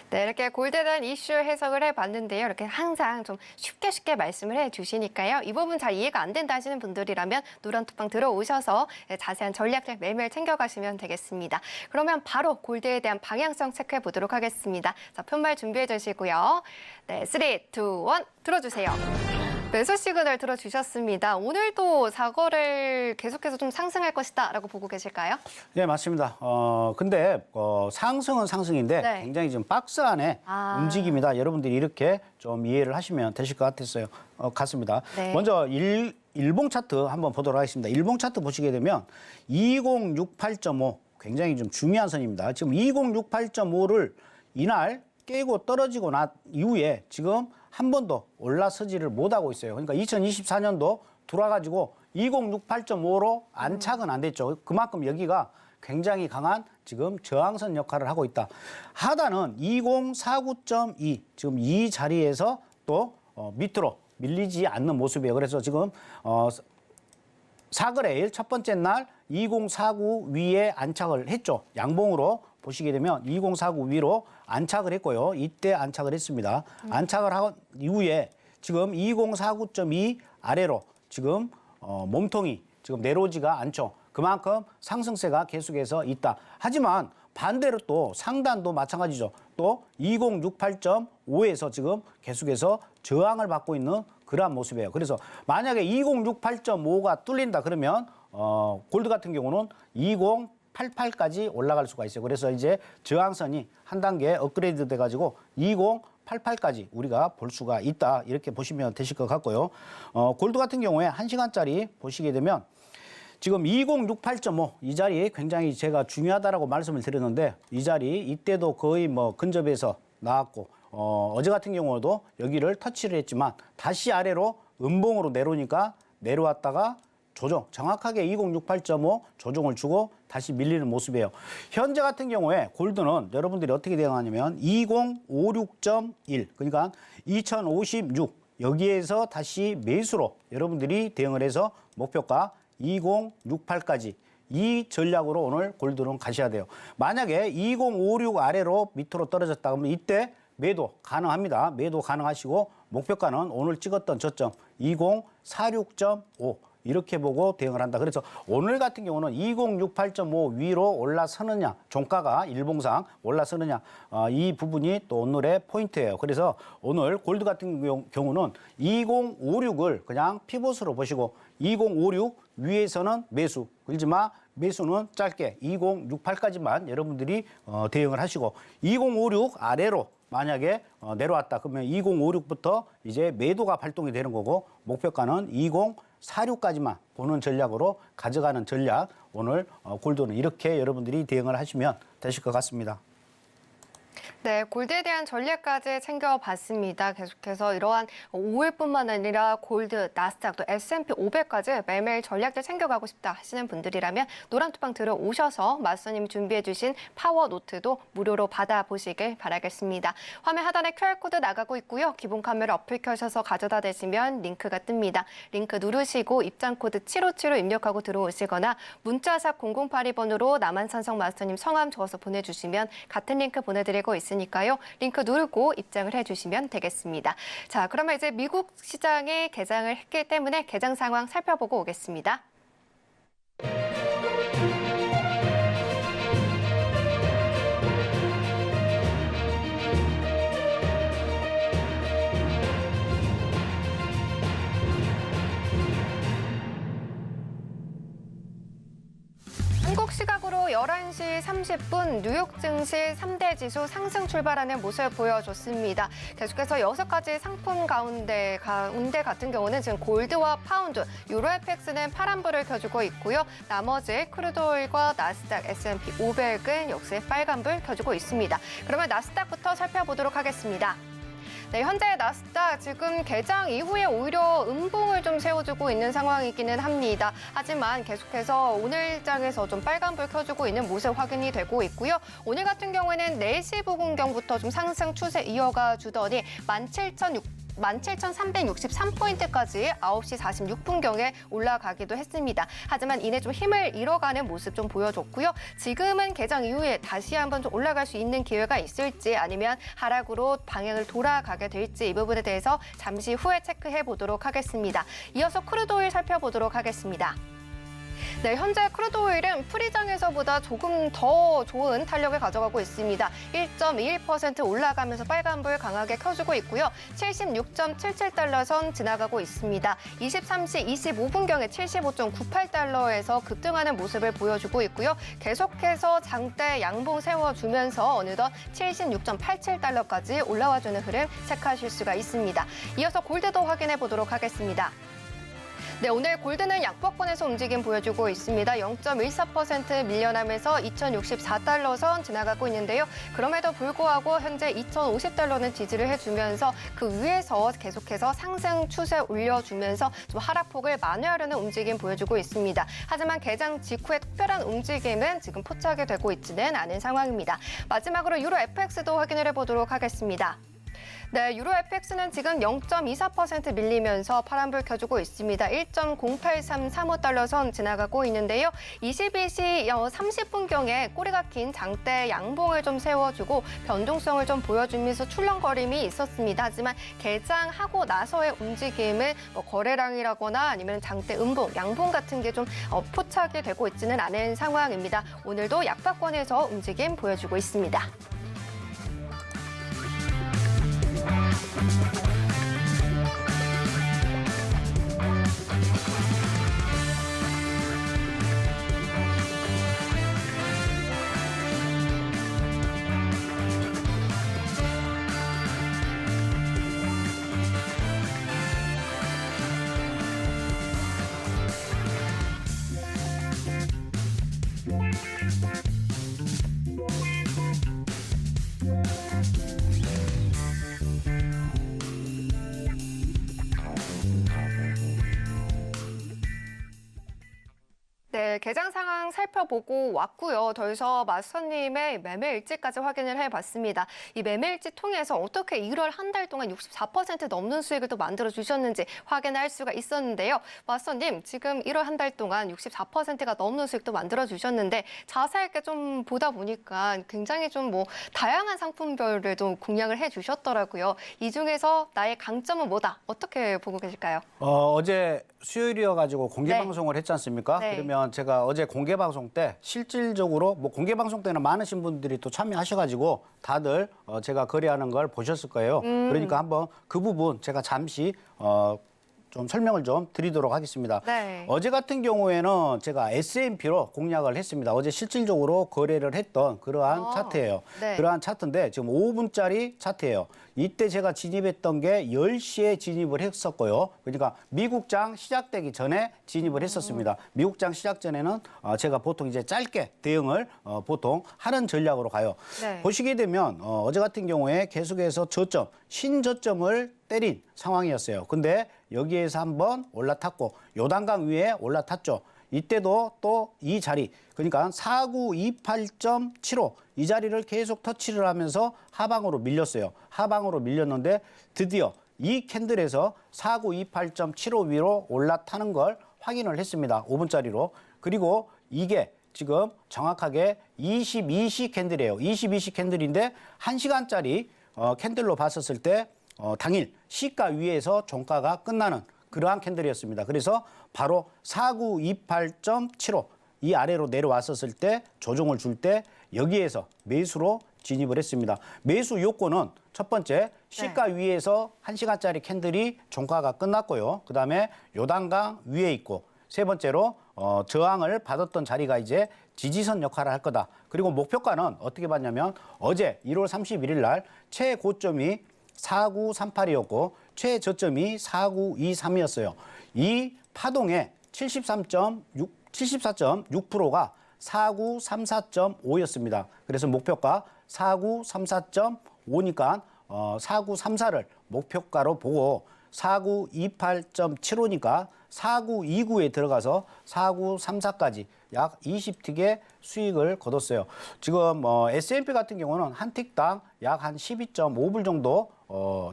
네, 이렇게 골드에 대한 이슈 해석을 해봤는데요. 이렇게 항상 좀 쉽게 말씀을 해주시니까요. 이 부분 잘 이해가 안 된다 하시는 분들이라면 노란톡방 들어오셔서 자세한 전략적 매매를 챙겨가시면 되겠습니다. 그러면 바로 골드에 대한 방향성 체크해 보도록 하겠습니다. 자, 편말 준비해 주시고요. 네, 3, 2, 1 들어주세요. 매수 시그널 들어주셨습니다. 오늘도 사거래를 계속해서 좀 상승할 것이다라고 보고 계실까요? 네, 맞습니다. 근데 상승은 상승인데 네. 굉장히 좀 박스 안에 움직임이다. 여러분들이 이렇게 좀 이해를 하시면 되실 것 같습니다. 네. 먼저 일봉 차트 한번 보도록 하겠습니다. 일봉 차트 보시게 되면 2068.5 굉장히 좀 중요한 선입니다. 지금 2068.5를 이날 깨고 떨어지고 난 이후에 지금 한 번도 올라서지를 못하고 있어요. 그러니까 2024년도 돌아가지고 2068.5로 안착은 안 됐죠. 그만큼 여기가 굉장히 강한 지금 저항선 역할을 하고 있다. 하단은 2049.2 지금 이 자리에서 또 밑으로 밀리지 않는 모습이에요. 그래서 지금 사거래일 첫 번째 날 2049 위에 안착을 했죠. 양봉으로 보시게 되면 2049 위로 안착을 했고요. 이때 안착을 했습니다. 안착을 한 이후에 지금 2049.2 아래로 지금 몸통이 지금 내려오지가 않죠. 그만큼 상승세가 계속해서 있다. 하지만 반대로 또 상단도 마찬가지죠. 또 2068.5에서 지금 계속해서 저항을 받고 있는 그러한 모습이에요. 그래서 만약에 2068.5가 뚫린다 그러면 골드 같은 경우는 2088까지 올라갈 수가 있어요. 그래서 이제 저항선이 한 단계 업그레이드 돼가지고 2088까지 우리가 볼 수가 있다. 이렇게 보시면 되실 것 같고요. 골드 같은 경우에 1시간짜리 보시게 되면 지금 2068.5 이 자리 굉장히 제가 중요하다라고 말씀을 드렸는데 이 자리 이때도 거의 뭐 근접해서 나왔고 어제 같은 경우도 여기를 터치를 했지만 다시 아래로 음봉으로 내려오니까 내려왔다가 조정, 정확하게 2068.5 조정을 주고 다시 밀리는 모습이에요. 현재 같은 경우에 골드는 여러분들이 어떻게 대응하냐면 2056.1, 그러니까 2056 여기에서 다시 매수로 여러분들이 대응을 해서 목표가 2068까지 이 전략으로 오늘 골드는 가셔야 돼요. 만약에 2056 아래로 밑으로 떨어졌다 그러면 이때 매도 가능합니다. 매도 가능하시고 목표가는 오늘 찍었던 저점 2046.5 이렇게 보고 대응을 한다. 그래서 오늘 같은 경우는 2068.5 위로 올라서느냐, 종가가 일봉상 올라서느냐, 이 부분이 또 오늘의 포인트예요. 그래서 오늘 골드 같은 경우는 2056을 그냥 피봇으로 보시고 2056 위에서는 매수, 그렇지만 매수는 짧게 2068까지만 여러분들이 대응을 하시고 2056 아래로 만약에 내려왔다 그러면 2056부터 이제 매도가 발동이 되는 거고 목표가는 2046까지만 보는 전략으로 가져가는 전략 오늘 골드는 이렇게 여러분들이 대응을 하시면 되실 것 같습니다. 네, 골드에 대한 전략까지 챙겨봤습니다. 계속해서 이러한 5일뿐만 아니라 골드, 나스닥, 또 S&P 500까지 매일매일 전략들 챙겨가고 싶다 하시는 분들이라면 노란투방 들어오셔서 마스터님이 준비해주신 파워 노트도 무료로 받아보시길 바라겠습니다. 화면 하단에 QR코드 나가고 있고요. 기본 카메라 어플 켜셔서 가져다 대시면 링크가 뜹니다. 링크 누르시고 입장코드 757로 입력하고 들어오시거나 문자샵 0082번으로 남한산성 마스터님 성함 적어서 보내주시면 같은 링크 보내드리고 있으니까요. 링크 누르고 입장을 해주시면 되겠습니다. 자, 그러면 이제 미국 시장에 개장을 했기 때문에 개장 상황 살펴보고 오겠습니다. 한국 시각으로 11시 30분 뉴욕 증시 3대 지수 상승 출발하는 모습을 보여줬습니다. 계속해서 6가지 상품 가운데 같은 경우는 지금 골드와 파운드, 유로 FX는 파란불을 켜주고 있고요. 나머지 크루드오일과 나스닥, S&P 500은 역시 빨간불 켜주고 있습니다. 그러면 나스닥부터 살펴보도록 하겠습니다. 네, 현재 나스닥 지금 개장 이후에 오히려 음봉을 좀 세워주고 있는 상황이기는 합니다. 하지만 계속해서 오늘장에서 좀 빨간불 켜주고 있는 모습 확인이 되고 있고요. 오늘 같은 경우에는 4시 부근경부터 좀 상승 추세 이어가 주더니 17,363포인트까지 9시 46분경에 올라가기도 했습니다. 하지만 이내 좀 힘을 잃어가는 모습 좀 보여줬고요. 지금은 개장 이후에 다시 한번 좀 올라갈 수 있는 기회가 있을지 아니면 하락으로 방향을 돌아가게 될지 이 부분에 대해서 잠시 후에 체크해 보도록 하겠습니다. 이어서 크루드오일 살펴보도록 하겠습니다. 네, 현재 크루드오일은 프리장에서보다 조금 더 좋은 탄력을 가져가고 있습니다. 1.21% 올라가면서 빨간불 강하게 켜주고 있고요. 76.77달러 선 지나가고 있습니다. 23시 25분경에 75.98달러에서 급등하는 모습을 보여주고 있고요. 계속해서 장대 양봉 세워주면서 어느덧 76.87달러까지 올라와주는 흐름 체크하실 수가 있습니다. 이어서 골드도 확인해 보도록 하겠습니다. 네, 오늘 골드는 약보권에서 움직임 보여주고 있습니다. 0.14% 밀려나면서 2,064달러 선 지나가고 있는데요. 그럼에도 불구하고 현재 2,050달러는 지지를 해주면서 그 위에서 계속해서 상승 추세 올려주면서 좀 하락폭을 만회하려는 움직임 보여주고 있습니다. 하지만 개장 직후에 특별한 움직임은 지금 포착이 되고 있지는 않은 상황입니다. 마지막으로 유로 FX도 확인을 해보도록 하겠습니다. 네, 유로 FX는 지금 0.24% 밀리면서 파란불 켜주고 있습니다. 1.08335달러 선 지나가고 있는데요. 22시 30분경에 꼬리가 긴 장대 양봉을 좀 세워주고 변동성을 좀 보여주면서 출렁거림이 있었습니다. 하지만 개장하고 나서의 움직임은 거래량이라거나 아니면 장대 음봉, 양봉 같은 게 좀 포착이 되고 있지는 않은 상황입니다. 오늘도 약박권에서 움직임 보여주고 있습니다. 네, 개장 상황 살펴보고 왔고요. 더 이상 마스터님의 매매 일지까지 확인을 해봤습니다. 이 매매 일지 통해서 어떻게 1월 한 달 동안 64% 넘는 수익을 또 만들어주셨는지 확인할 수가 있었는데요. 마스터님, 지금 1월 한 달 동안 64%가 넘는 수익도 만들어주셨는데 자세하게 좀 보다 보니까 굉장히 좀 뭐 다양한 상품별을 좀 공략을 해주셨더라고요. 이 중에서 나의 강점은 뭐다? 어떻게 보고 계실까요? 어제 수요일이어가지고 공개 네. 방송을 했지 않습니까? 네. 그러면 제가 어제 공개 방송 때 실질적으로 뭐 공개 방송 때는 많으신 분들이 또 참여하셔가지고 다들 제가 거래하는 걸 보셨을 거예요. 그러니까 한번 그 부분 제가 잠시 좀 설명을 좀 드리도록 하겠습니다. 네. 어제 같은 경우에는 제가 S&P로 공략을 했습니다. 어제 실질적으로 거래를 했던 그러한 차트예요. 네. 그러한 차트인데 지금 5분짜리 차트예요. 이때 제가 진입했던 게 10시에 진입을 했었고요. 그러니까 미국장 시작되기 전에 진입을 했었습니다. 미국장 시작 전에는 제가 보통 이제 짧게 대응을 보통 하는 전략으로 가요. 네. 보시게 되면 어제 같은 경우에 계속해서 저점, 신저점을 때린 상황이었어요. 근데 여기에서 한번 올라탔고 요단강 위에 올라탔죠. 이때도 또 이 자리, 그러니까 4928.75 이 자리를 계속 터치를 하면서 하방으로 밀렸어요. 하방으로 밀렸는데 드디어 이 캔들에서 4928.75 위로 올라타는 걸 확인을 했습니다. 5분짜리로. 그리고 이게 지금 정확하게 22시 캔들이에요. 22시 캔들인데 1시간짜리 캔들로 봤었을 때 당일 시가 위에서 종가가 끝나는 그러한 캔들이었습니다. 그래서 바로 4928.75 이 아래로 내려왔었을 때 조정을 줄 때 여기에서 매수로 진입을 했습니다. 매수 요건은 첫 번째 시가 위에서 1시간짜리 캔들이 종가가 끝났고요. 그다음에 요단강 위에 있고 세 번째로 저항을 받았던 자리가 이제 지지선 역할을 할 거다. 그리고 목표가는 어떻게 봤냐면 어제 1월 31일 날 최고점이 4938이었고 최저점이 4923이었어요. 이 파동의 74.6%가 4934.5였습니다. 그래서 목표가 4934.5니까 4934를 목표가로 보고 4928.75니까 4929에 들어가서 4934까지 약 20틱의 수익을 거뒀어요. 지금 S&P 같은 경우는 한 틱당 약 한 12.5불 정도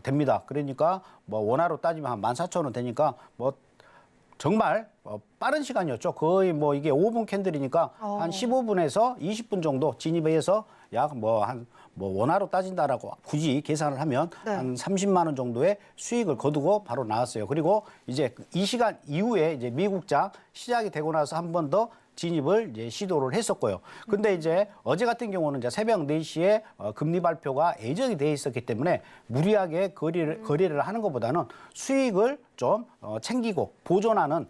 됩니다. 그러니까 뭐 원화로 따지면 한 14,000원 되니까 뭐 정말 빠른 시간이었죠. 거의 뭐 이게 5분 캔들이니까 한 15분에서 20분 정도 진입해서 약 뭐 원화로 따진다라고 굳이 계산을 하면 한 30만 원 정도의 수익을 거두고 바로 나왔어요. 그리고 이제 이 시간 이후에 이제 미국장 시작이 되고 나서 한 번 더 진입을 이제 시도를 했었고요. 근데 이제 어제 같은 경우는 이제 새벽 4시에 금리 발표가 예정이 돼 있었기 때문에 무리하게 거래를 하는 것보다는 수익을 좀 챙기고 보존하는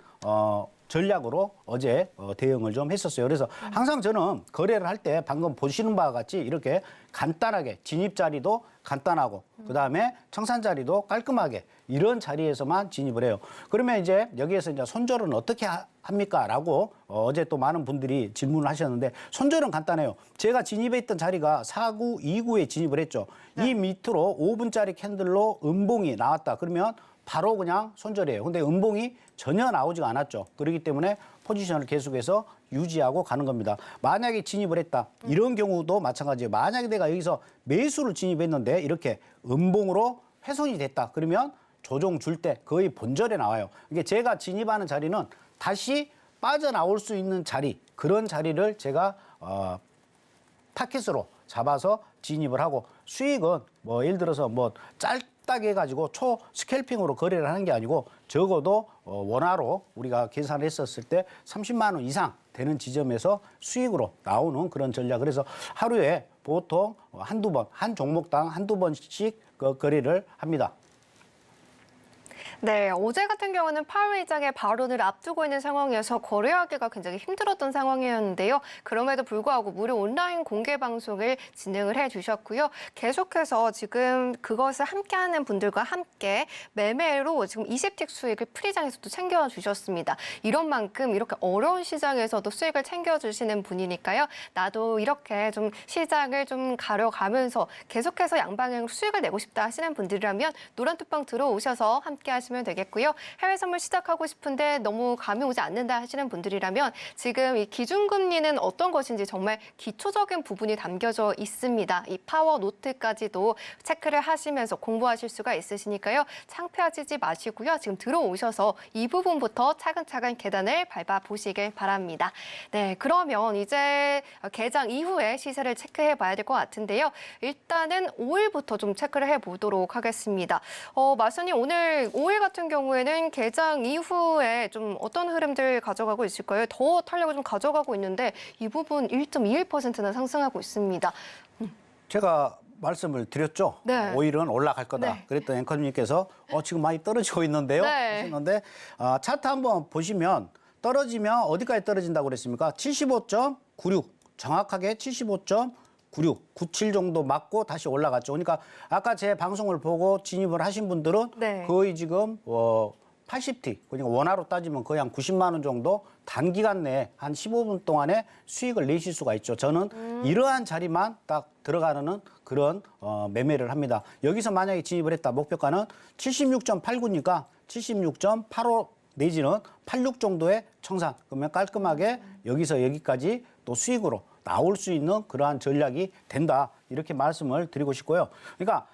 전략으로 어제 대응을 좀 했었어요. 그래서 항상 저는 거래를 할 때 방금 보시는 바와 같이 이렇게 간단하게 진입 자리도 간단하고 그다음에 청산 자리도 깔끔하게 이런 자리에서만 진입을 해요. 그러면 이제 여기에서 이제 손절은 어떻게 합니까? 라고 어제 또 많은 분들이 질문을 하셨는데 손절은 간단해요. 제가 진입했던 자리가 4929에 진입을 했죠. 이 밑으로 5분짜리 캔들로 음봉이 나왔다. 그러면 바로 그냥 손절이에요. 근데 음봉이 전혀 나오지가 않았죠. 그렇기 때문에 포지션을 계속해서 유지하고 가는 겁니다. 만약에 진입을 했다. 이런 경우도 마찬가지예요. 만약에 내가 여기서 매수를 진입했는데 이렇게 음봉으로 훼손이 됐다. 그러면 조정 줄 때 거의 본절에 나와요. 이게 제가 진입하는 자리는 다시 빠져나올 수 있는 자리, 그런 자리를 제가 타켓으로 잡아서 진입을 하고 수익은 뭐 예를 들어서 뭐 짧게 해가지고 초 스캘핑으로 거래를 하는 게 아니고 적어도 원화로 우리가 계산을 했었을 때 30만 원 이상 되는 지점에서 수익으로 나오는 그런 전략. 그래서 하루에 보통 한두 번, 한 종목당 한두 번씩 거래를 합니다. 네, 어제 같은 경우는 파월 의장의 발언을 앞두고 있는 상황이어서 거래하기가 굉장히 힘들었던 상황이었는데요. 그럼에도 불구하고 무료 온라인 공개 방송을 진행을 해주셨고요. 계속해서 지금 그것을 함께하는 분들과 함께 매매로 지금 20틱 수익을 프리장에서도 챙겨주셨습니다. 이런 만큼 이렇게 어려운 시장에서도 수익을 챙겨주시는 분이니까요. 나도 이렇게 좀 시장을 좀 가려가면서 계속해서 양방향으로 수익을 내고 싶다 하시는 분들이라면 노란투방 들어오셔서 함께 하시면 참고하시면 되겠고요. 해외 선물 시작하고 싶은데 너무 감이 오지 않는다 하시는 분들이라면 지금 이 기준금리는 어떤 것인지 정말 기초적인 부분이 담겨져 있습니다. 이 파워 노트까지도 체크를 하시면서 공부하실 수가 있으시니까요. 창피하시지 마시고요. 지금 들어오셔서 이 부분부터 차근차근 계단을 밟아보시길 바랍니다. 네, 그러면 이제 개장 이후에 시세를 체크해 봐야 될 것 같은데요. 일단은 5일부터 좀 체크를 해보도록 하겠습니다. 마선님, 오늘 5일 같은 경우에는 개장 이후에 좀 어떤 흐름들 가져가고 있을까요? 더 탄력을 좀 가져가고 있는데 이 부분 1.21%나 상승하고 있습니다. 제가 말씀을 드렸죠. 네. 5일은 올라갈 거다. 네. 그랬더니 앵커님께서 지금 많이 떨어지고 있는데요. 네. 하시는데 차트 한번 보시면 떨어지면 어디까지 떨어진다고 그랬습니까? 75.96 정확하게 75.96, 97 정도 맞고 다시 올라갔죠. 그러니까 아까 제 방송을 보고 진입을 하신 분들은 네. 거의 지금 80T, 그러니까 원화로 따지면 거의 한 90만 원 정도 단기간 내에 한 15분 동안에 수익을 내실 수가 있죠. 저는 이러한 자리만 딱 들어가는 그런 매매를 합니다. 여기서 만약에 진입을 했다. 목표가는 76.89니까 76.85 내지는 86 정도의 청산. 그러면 깔끔하게 여기서 여기까지 또 수익으로 나올 수 있는 그러한 전략이 된다. 이렇게 말씀을 드리고 싶고요. 그러니까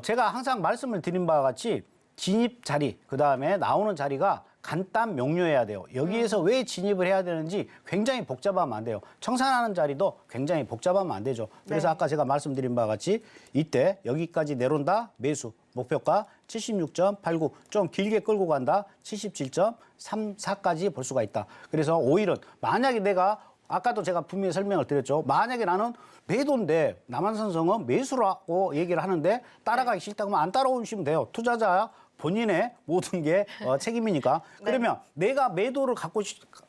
제가 항상 말씀을 드린 바와 같이 진입 자리, 그다음에 나오는 자리가 간단 명료해야 돼요. 여기에서 왜 진입을 해야 되는지 굉장히 복잡하면 안 돼요. 청산하는 자리도 굉장히 복잡하면 안 되죠. 그래서 네. 아까 제가 말씀드린 바와 같이 이때 여기까지 내려온다 매수, 목표가 76.89, 좀 길게 끌고 간다 77.34까지 볼 수가 있다. 그래서 5일은 만약에 내가 아까도 제가 분명히 설명을 드렸죠. 만약에 나는 매도인데 남한산성은 매수라고 얘기를 하는데 따라가기 싫다고 하면 안 따라오시면 돼요. 투자자 본인의 모든 게 책임이니까. 그러면 내가 매도를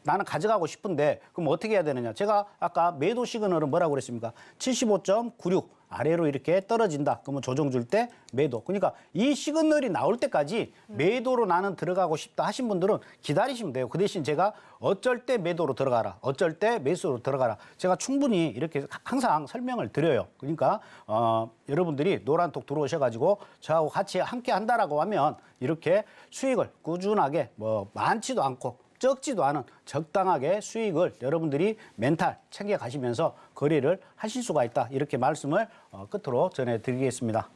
나는 가져가고 싶은데 그럼 어떻게 해야 되느냐. 제가 아까 매도 시그널은 뭐라고 그랬습니까? 75.96 아래로 이렇게 떨어진다. 그러면 조정 줄 때 매도. 그러니까 이 시그널이 나올 때까지 매도로 나는 들어가고 싶다 하신 분들은 기다리시면 돼요. 그 대신 제가 어쩔 때 매도로 들어가라. 어쩔 때 매수로 들어가라. 제가 충분히 이렇게 항상 설명을 드려요. 그러니까 여러분들이 노란톡 들어오셔가지고 저하고 같이 함께 한다라고 하면 이렇게 수익을 꾸준하게 많지도 않고 적지도 않은 적당하게 수익을 여러분들이 멘탈 챙겨가시면서 거래를 하실 수가 있다. 이렇게 말씀을 끝으로 전해드리겠습니다.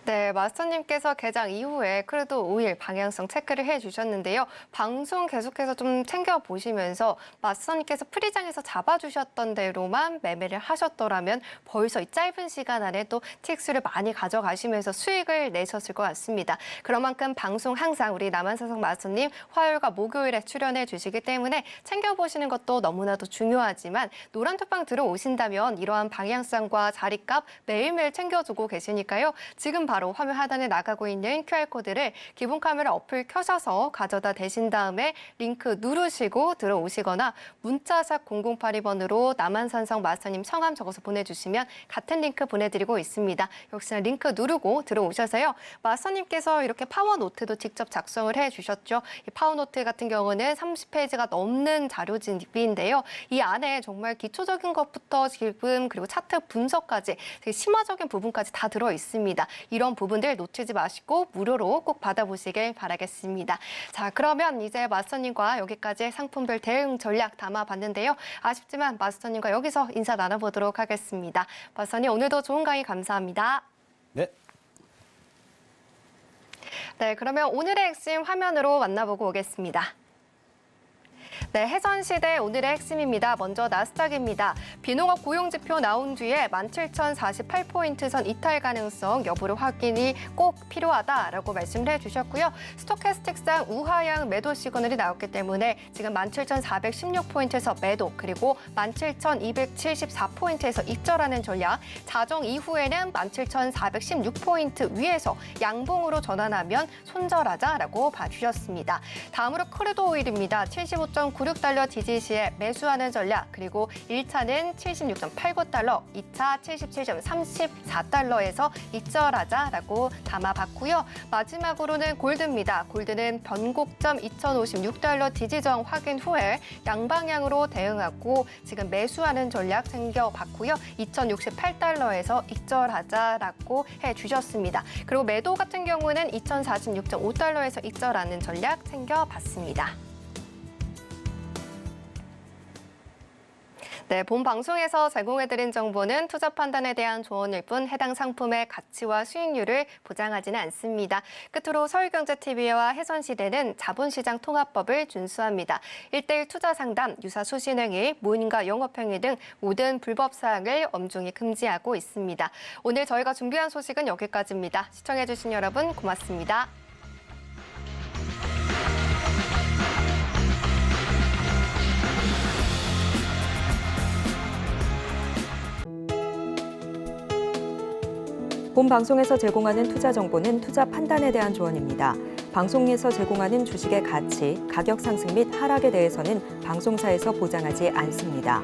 네, 마스터님께서 개장 이후에 크루도 5일 방향성 체크를 해주셨는데요. 방송 계속해서 좀 챙겨보시면서 마스터님께서 프리장에서 잡아주셨던 대로만 매매를 하셨더라면 벌써 이 짧은 시간 안에 또 TX를 많이 가져가시면서 수익을 내셨을 것 같습니다. 그런 만큼 방송 항상 우리 남한산성 마스터님 화요일과 목요일에 출연해 주시기 때문에 챙겨보시는 것도 너무나도 중요하지만 노란톡방 들어오신다면 이러한 방향성과 자리값 매일매일 챙겨주고 계시니까요. 지금 바로 화면 하단에 나가고 있는 QR코드를 기본 카메라 어플 켜셔서 가져다 대신 다음에 링크 누르시고 들어오시거나 문자샵 0082번으로 남한산성 마스터님 성함 적어서 보내주시면 같은 링크 보내드리고 있습니다. 역시나 링크 누르고 들어오셔서요. 마스터님께서 이렇게 파워노트도 직접 작성을 해주셨죠. 이 파워노트 같은 경우는 30페이지가 넘는 자료집인데요. 이 안에 정말 기초적인 것부터 지금 그리고 차트 분석까지 되게 심화적인 부분까지 다 들어있습니다. 이런 부분들 놓치지 마시고 무료로 꼭 받아보시길 바라겠습니다. 자, 그러면 이제 마스터님과 여기까지 상품별 대응 전략 담아봤는데요. 아쉽지만 마스터님과 여기서 인사 나눠보도록 하겠습니다. 마스터님, 오늘도 좋은 강의 감사합니다. 네. 네, 그러면 오늘의 핵심 화면으로 만나보고 오겠습니다. 네, 해전시대 오늘의 핵심입니다. 먼저 나스닥입니다. 비농업 고용지표 나온 뒤에 17,048포인트 선 이탈 가능성 여부를 확인이 꼭 필요하다라고 말씀을 해주셨고요. 스토캐스틱상 우하향 매도 시그널이 나왔기 때문에 지금 17,416포인트에서 매도, 그리고 17,274포인트에서 입절하는 전략, 자정 이후에는 17,416포인트 위에서 양봉으로 전환하면 손절하자라고 봐주셨습니다. 다음으로 크루드 오일입니다. 75.9 76.96달러 지지 시에 매수하는 전략, 그리고 1차는 76.89달러, 2차 77.34달러에서 익절하자라고 담아봤고요. 마지막으로는 골드입니다. 골드는 변곡점 2056달러 지지저항 확인 후에 양방향으로 대응하고 지금 매수하는 전략 챙겨봤고요. 2068달러에서 익절하자라고 해주셨습니다. 그리고 매도 같은 경우는 2046.5달러에서 익절하는 전략 챙겨봤습니다. 네, 본 방송에서 제공해드린 정보는 투자 판단에 대한 조언일 뿐 해당 상품의 가치와 수익률을 보장하지는 않습니다. 끝으로 서울경제TV와 해선시대는 자본시장 통합법을 준수합니다. 1:1 투자 상담, 유사 수신행위, 모임과 영업행위 등 모든 불법 사항을 엄중히 금지하고 있습니다. 오늘 저희가 준비한 소식은 여기까지입니다. 시청해주신 여러분 고맙습니다. 본 방송에서 제공하는 투자 정보는 투자 판단에 대한 조언입니다. 방송에서 제공하는 주식의 가치, 가격 상승 및 하락에 대해서는 방송사에서 보장하지 않습니다.